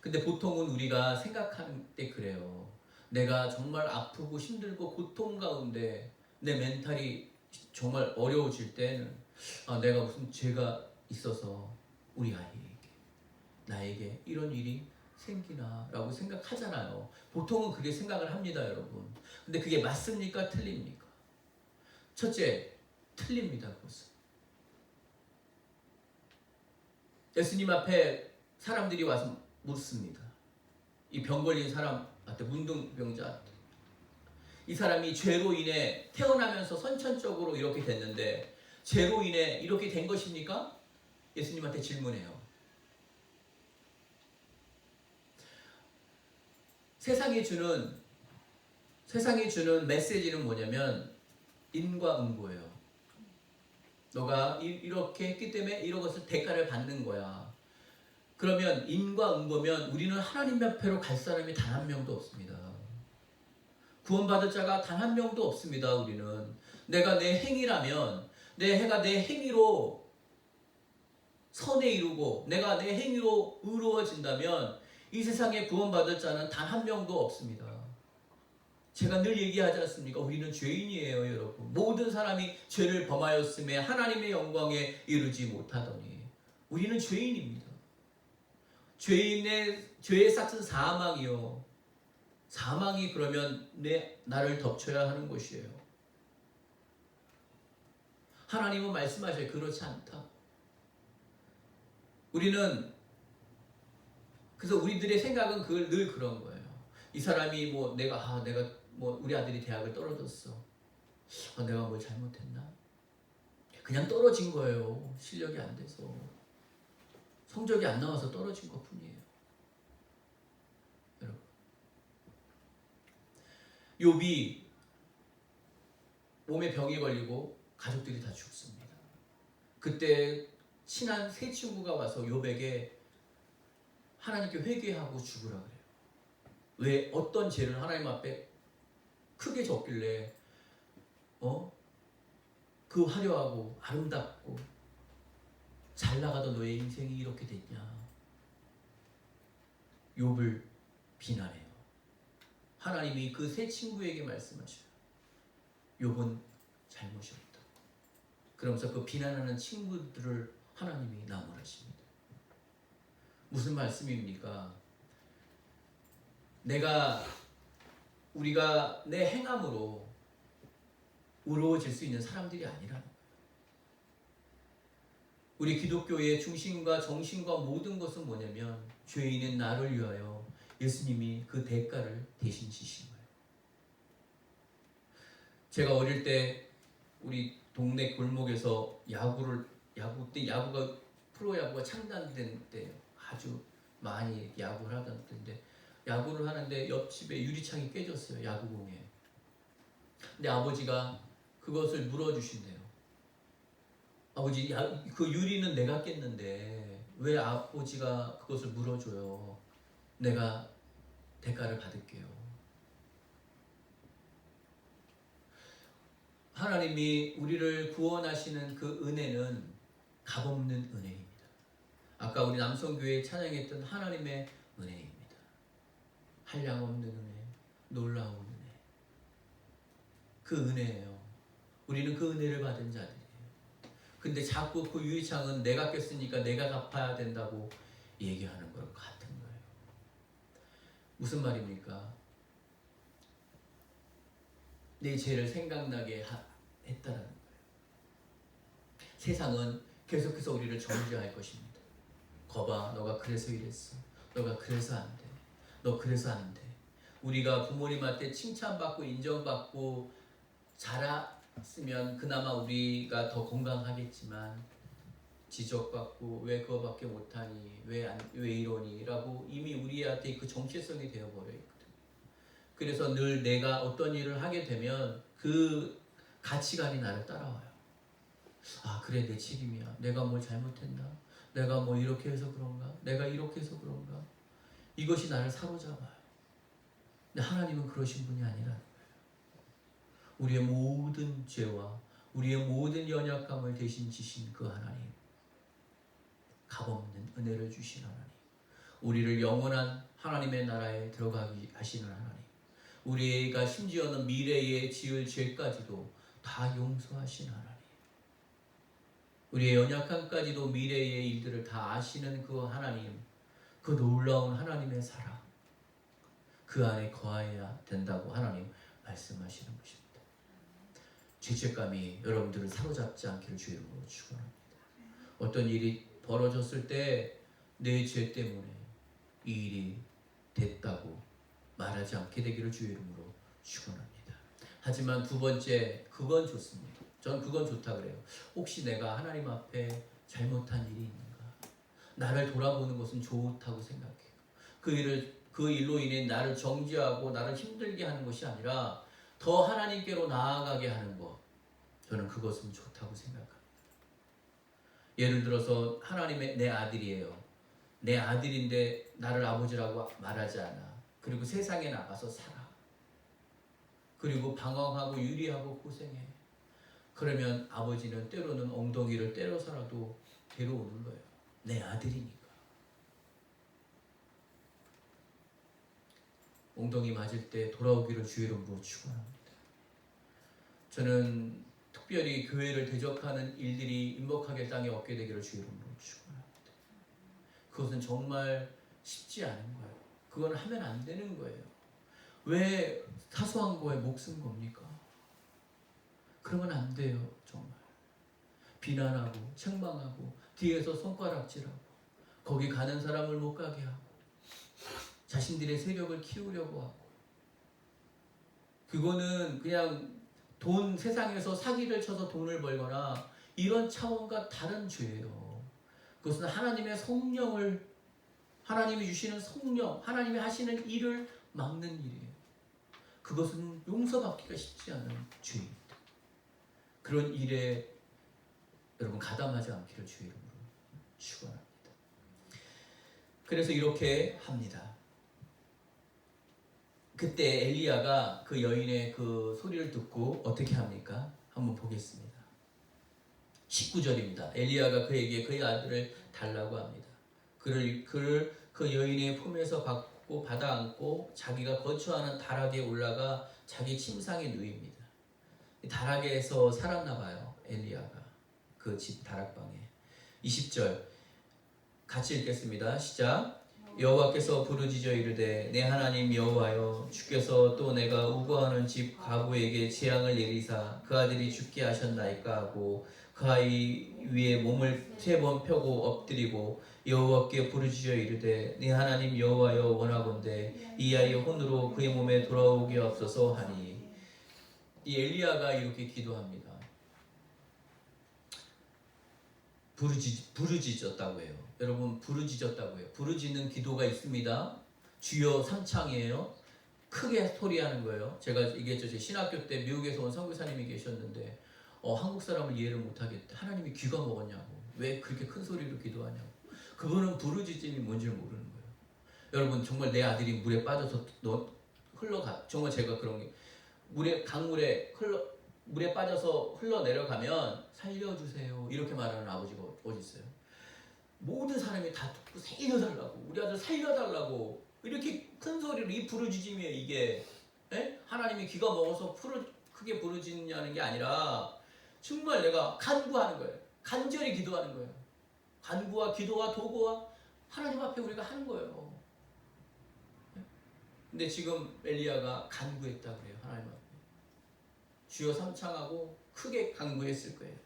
근데 보통은 우리가 생각하는 때 그래요. 내가 정말 아프고 힘들고 고통 가운데 내 멘탈이 정말 어려워질 때는 내가 무슨 죄가 있어서 우리 아이에게 나에게 이런 일이 생기나 라고 생각하잖아요. 보통은 그게 생각을 합니다, 여러분. 근데 그게 맞습니까? 틀립니까? 첫째, 틀립니다. 그것은. 예수님 앞에 사람들이 와서 묻습니다. 이 병 걸린 사람한테, 문둥병자한테. 이 사람이 죄로 인해 태어나면서 선천적으로 이렇게 됐는데 죄로 인해 이렇게 된 것입니까? 예수님한테 질문해요. 세상이 주는 메시지는 뭐냐면 인과 응보예요. 너가 이렇게 했기 때문에 이런 것을 대가를 받는 거야. 그러면 인과 응보면 우리는 하나님 앞에로 갈 사람이 단 한 명도 없습니다. 구원받을 자가 단 한 명도 없습니다. 우리는 내가 내 행위라면 내가 내 행위로 선에 이루고 내가 내 행위로 의로워진다면 이 세상에 구원받을 자는 단 한 명도 없습니다. 제가 늘 얘기하지 않습니까? 우리는 죄인이에요, 여러분. 모든 사람이 죄를 범하였음에 하나님의 영광에 이르지 못하더니 우리는 죄인입니다. 죄의 삭은 사망이요. 사망이 그러면 나를 덮쳐야 하는 것이에요. 하나님은 말씀하셔요. 그렇지 않다. 그래서 우리들의 생각은 늘 그런 거예요. 이 사람이 내가 우리 아들이 대학을 떨어졌어. 내가 뭘 잘못했나? 그냥 떨어진 거예요. 실력이 안 돼서. 성적이 안 나와서 떨어진 것 뿐이에요. 여러분. 욥이 몸에 병이 걸리고 가족들이 다 죽습니다. 그때 친한 세 친구가 와서 욥에게 하나님께 회개하고 죽으라 그래요. 왜 어떤 죄를 하나님 앞에 크게 졌길래 그 화려하고 아름답고 잘 나가던 너의 인생이 이렇게 됐냐. 욥을 비난해요. 하나님이 그 세 친구에게 말씀하셔요. 욥은 잘못이 없다. 그러면서 그 비난하는 친구들을 하나님이 나무라십니다. 무슨 말씀입니까? 우리가 내 행함으로 의로워질 수 있는 사람들이 아니라는 거예요. 우리 기독교의 중심과 정신과 모든 것은 뭐냐면 죄인인 나를 위하여 예수님이 그 대가를 대신 지신 거예요. 제가 어릴 때 우리 동네 골목에서 프로야구가 창단된 때예요. 아주 많이 야구를 하던 때인데 야구를 하는데 옆집에 유리창이 깨졌어요. 야구공에. 근데 아버지가 그것을 물어주신대요. 아버지, 그 유리는 내가 깼는데 왜 아버지가 그것을 물어줘요? 내가 대가를 받을게요. 하나님이 우리를 구원하시는 그 은혜는 값없는 은혜입니다. 아까 우리 남성교회 찬양했던 하나님의 은혜입니다. 한량없는 은혜, 놀라운 은혜. 그 은혜예요. 우리는 그 은혜를 받은 자들이에요. 근데 자꾸 그 유리창은 내가 깼으니까 내가 갚아야 된다고 얘기하는 것 같은 거예요. 무슨 말입니까? 내 죄를 생각나게 했다는 거예요. 세상은 계속해서 우리를 정죄할 것입니다. 거봐, 너가 그래서 이랬어. 너가 그래서 안 돼. 너 그래서 안 돼. 우리가 부모님한테 칭찬받고 인정받고 자랐으면 그나마 우리가 더 건강하겠지만 지적받고 왜 그거밖에 못하니 왜 이러니 라고 이미 우리한테 그 정체성이 되어버려 있거든요. 그래서 늘 내가 어떤 일을 하게 되면 그 가치관이 나를 따라와요. 아, 그래, 내 책임이야. 내가 뭘 잘못했나? 내가 뭐 이렇게 해서 그런가? 내가 이렇게 해서 그런가? 이것이 나를 사로잡아요. 근데 하나님은 그러신 분이 아니라는 거예요. 우리의 모든 죄와 우리의 모든 연약함을 대신 지신 그 하나님, 값없는 은혜를 주신 하나님, 우리를 영원한 하나님의 나라에 들어가게 하시는 하나님, 우리가 심지어는 미래에 지을 죄까지도 다 용서하신 하나님, 우리의 연약함까지도 미래의 일들을 다 아시는 그 하나님, 그 놀라운 하나님의 사랑, 그 안에 거해야 된다고 하나님 말씀하시는 것입니다. 죄책감이 여러분들을 사로잡지 않기를 주의 이름으로 축원합니다. 어떤 일이 벌어졌을 때 내 죄 때문에 이 일이 됐다고 말하지 않게 되기를 주의 이름으로 축원합니다. 하지만 두 번째, 그건 좋습니다. 전 그건 좋다 그래요. 혹시 내가 하나님 앞에 잘못한 일이 있는가? 나를 돌아보는 것은 좋다고 생각해요. 그 일로 인해 나를 정죄하고 나를 힘들게 하는 것이 아니라 더 하나님께로 나아가게 하는 것, 저는 그것은 좋다고 생각합니다. 예를 들어서 하나님의 내 아들이에요. 내 아들인데 나를 아버지라고 말하지 않아. 그리고 세상에 나가서 살아. 그리고 방황하고 유리하고 고생해. 그러면 아버지는 때로는 엉덩이를 때려서라도 데려오는 거예요. 내 아들이니까. 엉덩이 맞을 때 돌아오기를 주의 이름으로 축원합니다. 저는 특별히 교회를 대적하는 일들이 임박하게 땅에 없게 되기를 주의 이름으로 축원합니다. 그것은 정말 쉽지 않은 거예요. 그건 하면 안 되는 거예요. 왜 사소한 거에 목숨 겁니까? 그러면 안 돼요. 정말 비난하고 책망하고 뒤에서 손가락질하고 거기 가는 사람을 못 가게 하고 자신들의 세력을 키우려고 하고, 그거는 그냥 세상에서 사기를 쳐서 돈을 벌거나 이런 차원과 다른 죄예요. 그것은 하나님의 성령을, 하나님이 주시는 성령, 하나님이 하시는 일을 막는 일이에요. 그것은 용서받기가 쉽지 않은 죄입니다. 그런 일에 여러분 가담하지 않기를 주의 이름으로 축원합니다. 그래서 이렇게 합니다. 그때 엘리야가 그 여인의 그 소리를 듣고 어떻게 합니까? 한번 보겠습니다. 19절입니다. 엘리야가 그에게 그의 아들을 달라고 합니다. 그를 그 여인의 품에서 받고 받아 안고 자기가 거처하는 다락에 올라가 자기 침상에 누입니다. 다락에서 살았나 봐요. 엘리야가 그 집 다락방에. 20절 같이 읽겠습니다. 시작. 여호와께서 부르짖어 이르되 내 하나님 여호와여, 주께서 또 내가 우거하는 집 가부에게 재앙을 내리사 그 아들이 죽게 하셨나이까 하고 그 아이 위에 몸을 3번 펴고 엎드리고 여호와께 부르짖어 이르되 내 하나님 여호와여, 원하건대 이 아이의 혼으로 그의 몸에 돌아오게 없소서 하니. 이 엘리야가 이렇게 기도합니다. 부르짖었다고 해요. 여러분, 부르짖었다고 해요. 부르짖는 기도가 있습니다. 주여 삼창이에요. 크게 소리하는 거예요. 제가 얘기했죠. 제 신학교 때 미국에서 온 선교사님이 계셨는데 한국 사람을 이해를 못하겠대. 하나님이 귀가 먹었냐고. 왜 그렇게 큰 소리로 기도하냐고. 그거는 부르짖음이 뭔지를 모르는 거예요. 여러분, 정말 내 아들이 물에 빠져서 흘러가. 정말 제가 그런 게 물에 빠져서 흘러내려가면 살려주세요 이렇게 말하는 아버지가 어디 있어요? 모든 사람이 다 듣고 살려달라고, 우리 아들 살려달라고 이렇게 큰 소리로, 이 부르짖음이에요 이게. 에? 하나님이 귀가 먹어서 크게 부르짖냐는 게 아니라 정말 내가 간구하는 거예요. 간절히 기도하는 거예요. 간구와 기도와 도구와 하나님 앞에 우리가 하는 거예요. 근데 지금 엘리야가 간구했다고 그래요. 하나님 앞에 주여 삼창하고 크게 간구했을 거예요.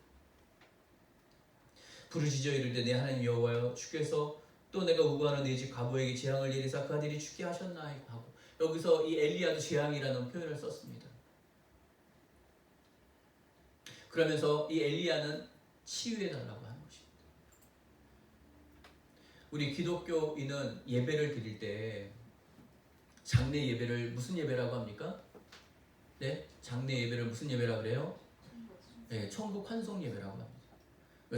부르짖어 이르되 내 하나님 여호와여, 주께서 또 내가 우고하는 내 집 가부에게 재앙을 내리사 그 아들이 죽게 하셨나이까 하고, 여기서 이 엘리야도 재앙이라는 표현을 썼습니다. 그러면서 이 엘리야는 치유해달라고 하는 것입니다. 우리 기독교인은 예배를 드릴 때 장례 예배를 무슨 예배라고 합니까? 네? 장례 예배를 무슨 예배라고 그래요? 네, 천국 환송 예배라고 합니다.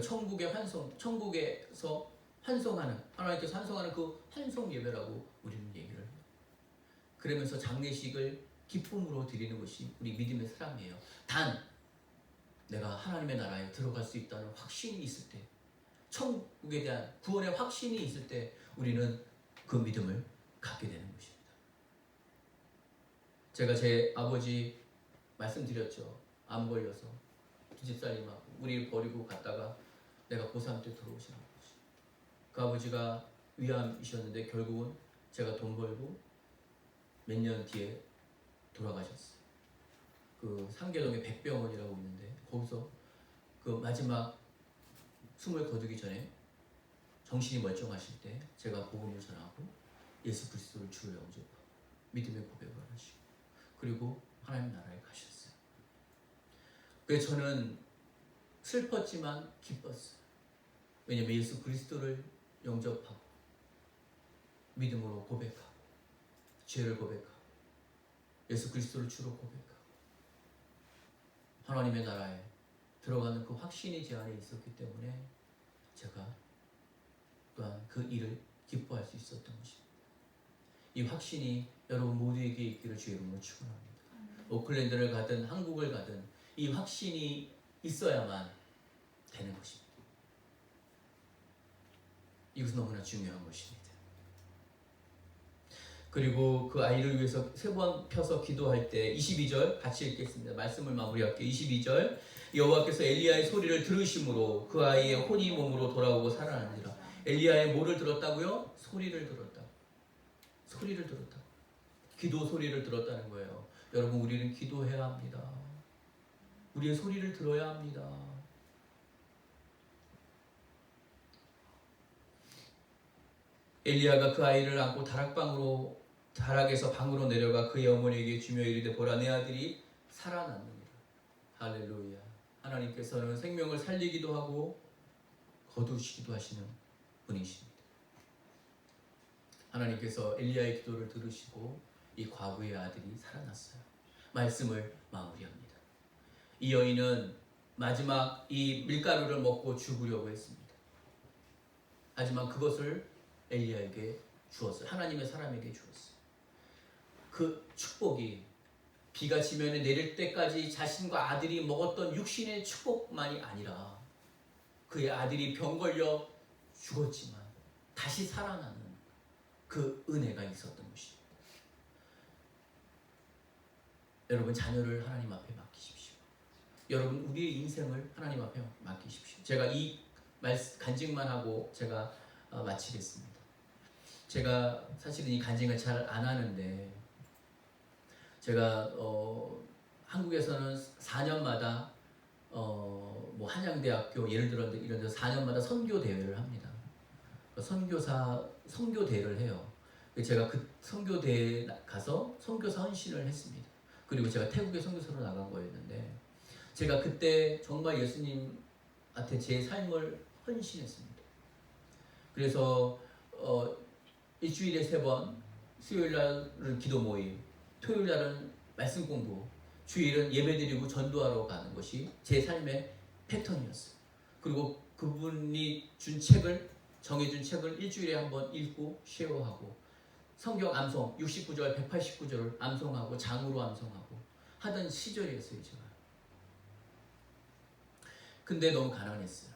천국의 환송, 천국에서 환송하는, 하나님께서 환송하는 그 환송 예배라고 우리는 얘기를 해요. 그러면서 장례식을 기쁨으로 드리는 것이 우리 믿음의 사람이에요. 단 내가 하나님의 나라에 들어갈 수 있다는 확신이 있을 때, 천국에 대한 구원의 확신이 있을 때 우리는 그 믿음을 갖게 되는 것입니다. 제가 제 아버지 말씀드렸죠. 암 걸려서 두 집살림하고 우리를 버리고 갔다가 내가 고3 때 들어오신 아버지. 그 아버지가 위암이셨는데 결국은 제가 돈 벌고 몇 년 뒤에 돌아가셨어요. 그 상계동에 백병원이라고 있는데 거기서 그 마지막 숨을 거두기 전에 정신이 멀쩡하실 때 제가 복음을 전하고 예수 그리스도를 주로 영접하고 믿음의 고백을 하시고 그리고 하나님 나라에 가셨어요. 그래서 저는 슬펐지만 기뻤어요. 왜냐하면 예수 그리스도를 영접하고 믿음으로 고백하고 죄를 고백하고 예수 그리스도를 주로 고백하고 하나님의 나라에 들어가는 그 확신이 제 안에 있었기 때문에 제가 또한 그 일을 기뻐할 수 있었던 것입니다. 이 확신이 여러분 모두에게 있기를 주의 이름으로 축원합니다. 오클랜드를 가든 한국을 가든 이 확신이 있어야만 되는 것입니다. 이것은 너무나 중요한 것입니다. 그리고 그 아이를 위해서 3번 펴서 기도할 때 22절 같이 읽겠습니다. 말씀을 마무리할게요. 22절 여호와께서 엘리야의 소리를 들으심으로 그 아이의 혼이 몸으로 돌아오고 살아나니라. 엘리야의 뭐를 들었다고요? 소리를 들었다. 소리를 들었다. 기도 소리를 들었다는 거예요. 여러분 우리는 기도해야 합니다. 우리의 소리를 들어야 합니다. 엘리야가 그 아이를 안고 다락에서 방으로 내려가 그의 어머니에게 주며 이르되 보라 내 아들이 살아났느니라. 할렐루야. 하나님께서는 생명을 살리기도 하고 거두시기도 하시는 분이십니다. 하나님께서 엘리야의 기도를 들으시고 이 과부의 아들이 살아났어요. 말씀을 마무리합니다. 이 여인은 마지막 이 밀가루를 먹고 죽으려고 했습니다. 하지만 그것을 엘리야에게 주었어요. 하나님의 사람에게 주었어요. 그 축복이 비가 지면에 내릴 때까지 자신과 아들이 먹었던 육신의 축복만이 아니라 그의 아들이 병 걸려 죽었지만 다시 살아나는 그 은혜가 있었던 것입니다. 여러분 자녀를 하나님 앞에 맡기십시오. 여러분 우리의 인생을 하나님 앞에 맡기십시오. 제가 이 간증만 하고 제가 마치겠습니다. 제가 사실은 이 간증을 잘 안 하는데 제가 한국에서는 4년마다 뭐 한양대학교 예를 들어 이런 데서 4년마다 선교 대회를 합니다. 선교 대회를 해요. 제가 그 선교 대회에 가서 선교사 헌신을 했습니다. 그리고 제가 태국에 선교사로 나간 거였는데 제가 그때 정말 예수님한테 제 삶을 헌신했습니다. 그래서 일주일에 3번, 수요일 날은 기도 모임, 토요일 날은 말씀 공부, 주일은 예배드리고 전도하러 가는 것이 제 삶의 패턴이었어요. 그리고 그분이 정해준 책을 일주일에 한번 읽고 쉐어하고 성경 암송 69절, 189절을 암송하고 장으로 암송하고 하던 시절이었어요. 제가. 근데 너무 가난했어요.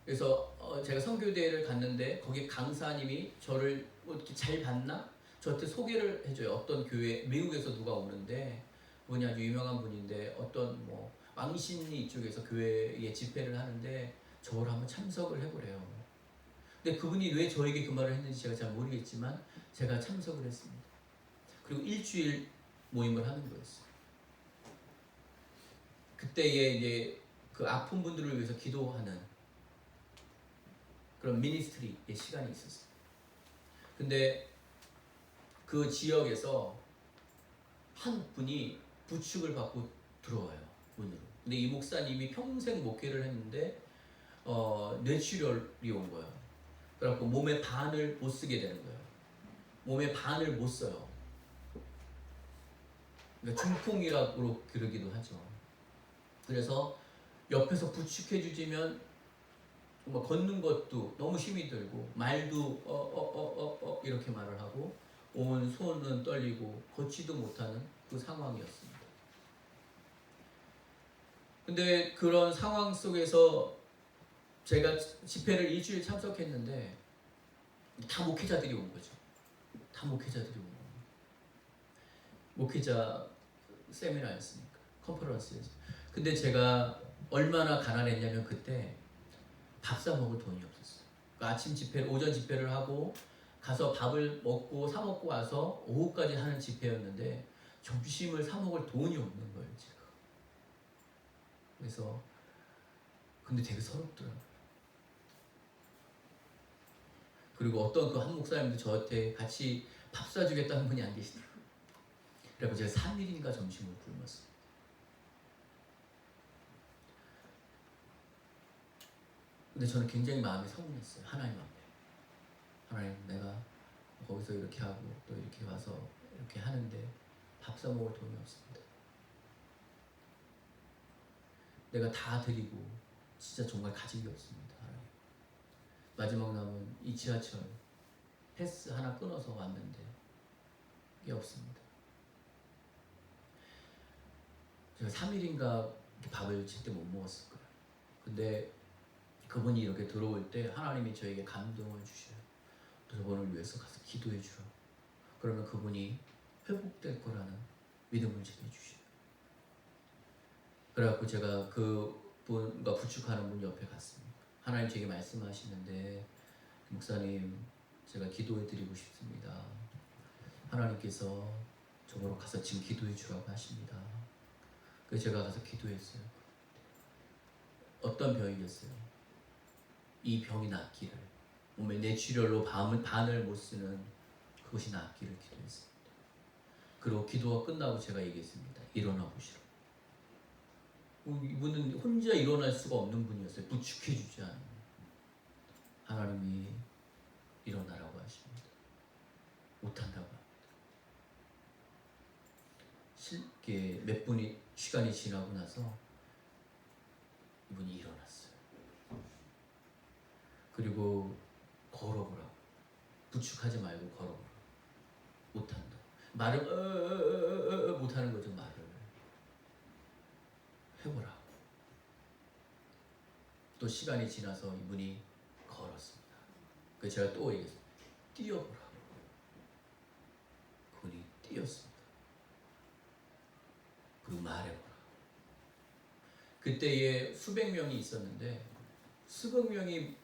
그래서 제가 선교대회를 갔는데 거기 강사님이 저를 뭐 이렇게 잘 봤나? 저한테 소개를 해줘요. 어떤 교회, 미국에서 누가 오는데 그분이 아주 유명한 분인데 어떤 뭐 왕신리 이쪽에서 교회에 집회를 하는데 저를 한번 참석을 해보래요. 근데 그분이 왜 저에게 그 말을 했는지 제가 잘 모르겠지만 제가 참석을 했습니다. 그리고 일주일 모임을 하는 거였어요. 그때에 이제 그 아픈 분들을 위해서 기도하는 그런 미니스트리의 시간이 있었어요. 근데 그 지역에서 한 분이 부축을 받고 들어와요. 문으로. 근데 이 목사님이 평생 목회를 했는데 뇌출혈이 온 거예요. 그래갖고 몸의 반을 못 쓰게 되는 거예요. 몸의 반을 못 써요. 그러니까 중풍이라고 그러기도 하죠. 그래서 옆에서 부축해주지면 정말 걷는 것도 너무 힘이 들고 말도 이렇게 말을 하고 온 손은 떨리고 걷지도 못하는 그 상황이었습니다. 근데 그런 상황 속에서 제가 집회를 일주일 참석했는데 다 목회자들이 온 거죠. 다 목회자들이 온 거예요. 목회자 세미나였으니까. 컨퍼런스에서. 근데 제가 얼마나 가난했냐면 그때 밥 사 먹을 돈이 없었어요. 그러니까 아침 집회, 오전 집회를 하고 가서 밥을 먹고 사 먹고 와서 오후까지 하는 집회였는데 점심을 사 먹을 돈이 없는 거예요, 제가. 그래서 근데 되게 서럽더라고요. 그리고 어떤 그 한 목사님도 저한테 같이 밥 사주겠다는 분이 안 계시더라고요. 그래서 제가 3일인가 점심을 굶었어요. 근데 저는 굉장히 마음이 서운했어요. 하나님 앞에. 하나님, 내가 거기서 이렇게 하고 또 이렇게 와서 이렇게 하는데 밥 사 먹을 돈이 없습니다. 내가 다 드리고 진짜 정말 가진 게 없습니다. 하나님. 마지막 남은 이 지하철 패스 하나 끊어서 왔는데 이게 없습니다. 제가 3일인가 밥을 제때 못 먹었을 거예요. 근데 그분이 이렇게 들어올 때 하나님이 저에게 감동을 주셔요. 저분을 위해서 가서 기도해 주라. 그러면 그분이 회복될 거라는 믿음을 제게 주셔요. 그래갖고 제가 그분과 부축하는 분 옆에 갔습니다. 하나님 제게 말씀하시는데, 목사님, 제가 기도해 드리고 싶습니다. 하나님께서 저보러 가서 지금 기도해 주라고 하십니다. 그래서 제가 가서 기도했어요. 어떤 병이겠어요? 이 병이 낫기를, 몸에 뇌출혈로 반을 못 쓰는 그것이 낫기를 기도했습니다. 그리고 기도가 끝나고 제가 얘기했습니다. 일어나 보시라고. 이분은 혼자 일어날 수가 없는 분이었어요. 부축해 주지 않아요. 하나님이 일어나라고 하십니다. 못한다고 합니다. 실게 몇 분이 시간이 지나고 나서 이분이 일어났어요. 그리고 걸어보라고. 부축하지 말고 걸어보라고. 못한다. 말을 못하는 거죠. 말을 해보라고. 또 시간이 지나서 이분이 걸었습니다. 그래서 제가 또 얘기했어요. 뛰어보라고. 그분이 뛰었습니다. 그리고 말해보라고. 그때에 수백 명이 있었는데 수백 명이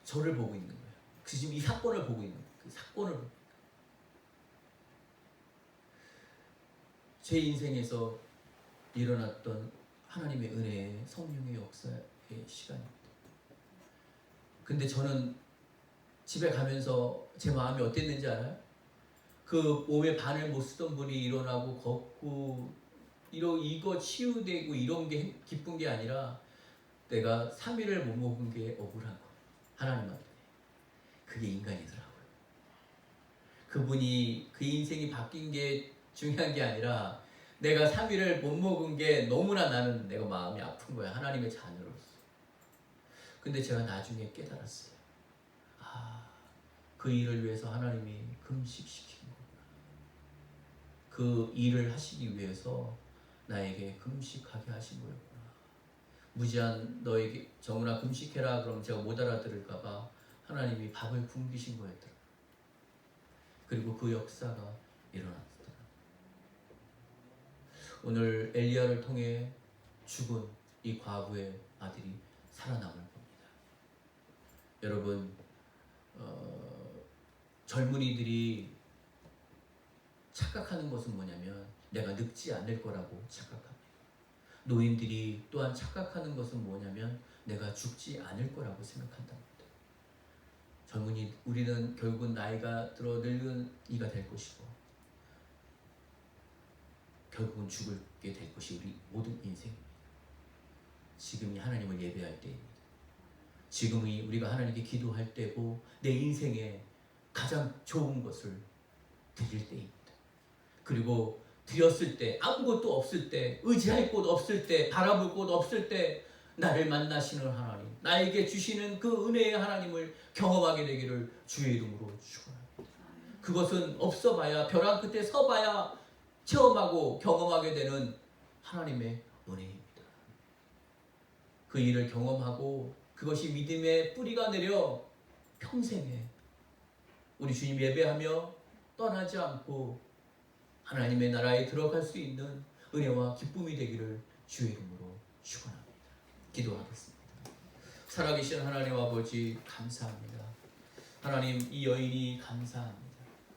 저를 보고 있는 거예요. 지금 이 사건을 보고 있는 거예요. 그 사건을 제 인생에서 일어났던 하나님의 은혜의 성령의 역사의 시간입니다. 근데 저는 집에 가면서 제 마음이 어땠는지 알아요? 그 몸에 반을 못 쓰던 분이 일어나고 걷고 이거 치유되고 이런 게 기쁜 게 아니라 내가 3일을 못 먹은 게 억울한 거예요. 하나님한테. 그게 인간이더라고요. 그분이 그 인생이 바뀐 게 중요한 게 아니라 내가 3일을 못 먹은 게 너무나 나는 내가 마음이 아픈 거야. 하나님의 자녀로서. 근데 제가 나중에 깨달았어요. 그 일을 위해서 하나님이 금식시킨 거구나. 그 일을 하시기 위해서 나에게 금식하게 하신 거였구나. 무지한 너에게 정훈아 금식해라 그럼 제가 못 알아들을까봐 하나님이 밥을 굶기신 거였더라. 그리고 그 역사가 일어났더라. 오늘 엘리야를 통해 죽은 이 과부의 아들이 살아남을 겁니다. 여러분, 젊은이들이 착각하는 것은 뭐냐면 내가 늙지 않을 거라고 착각합니다. 노인들이 또한 착각하는 것은 뭐냐면 내가 죽지 않을 거라고 생각한답니다. 젊은이, 우리는 결국은 나이가 들어 늙은 이가 될 것이고 결국은 죽게 될 것이 우리 모든 인생입니다. 지금이 하나님을 예배할 때입니다. 지금이 우리가 하나님께 기도할 때고 내 인생에 가장 좋은 것을 드릴 때입니다. 그리고 드렸을 때, 아무것도 없을 때, 의지할 곳 없을 때, 바라볼 곳 없을 때 나를 만나시는 하나님, 나에게 주시는 그 은혜의 하나님을 경험하게 되기를 주의 이름으로 축원합니다. 그것은 없어봐야, 벼랑 끝에 서봐야 체험하고 경험하게 되는 하나님의 은혜입니다. 그 일을 경험하고 그것이 믿음의 뿌리가 내려 평생에 우리 주님 예배하며 떠나지 않고 하나님의 나라에 들어갈 수 있는 은혜와 기쁨이 되기를 주의 이름으로 축원합니다. 기도하겠습니다. 살아계신 하나님 아버지 감사합니다. 하나님 이 여인이 감사합니다.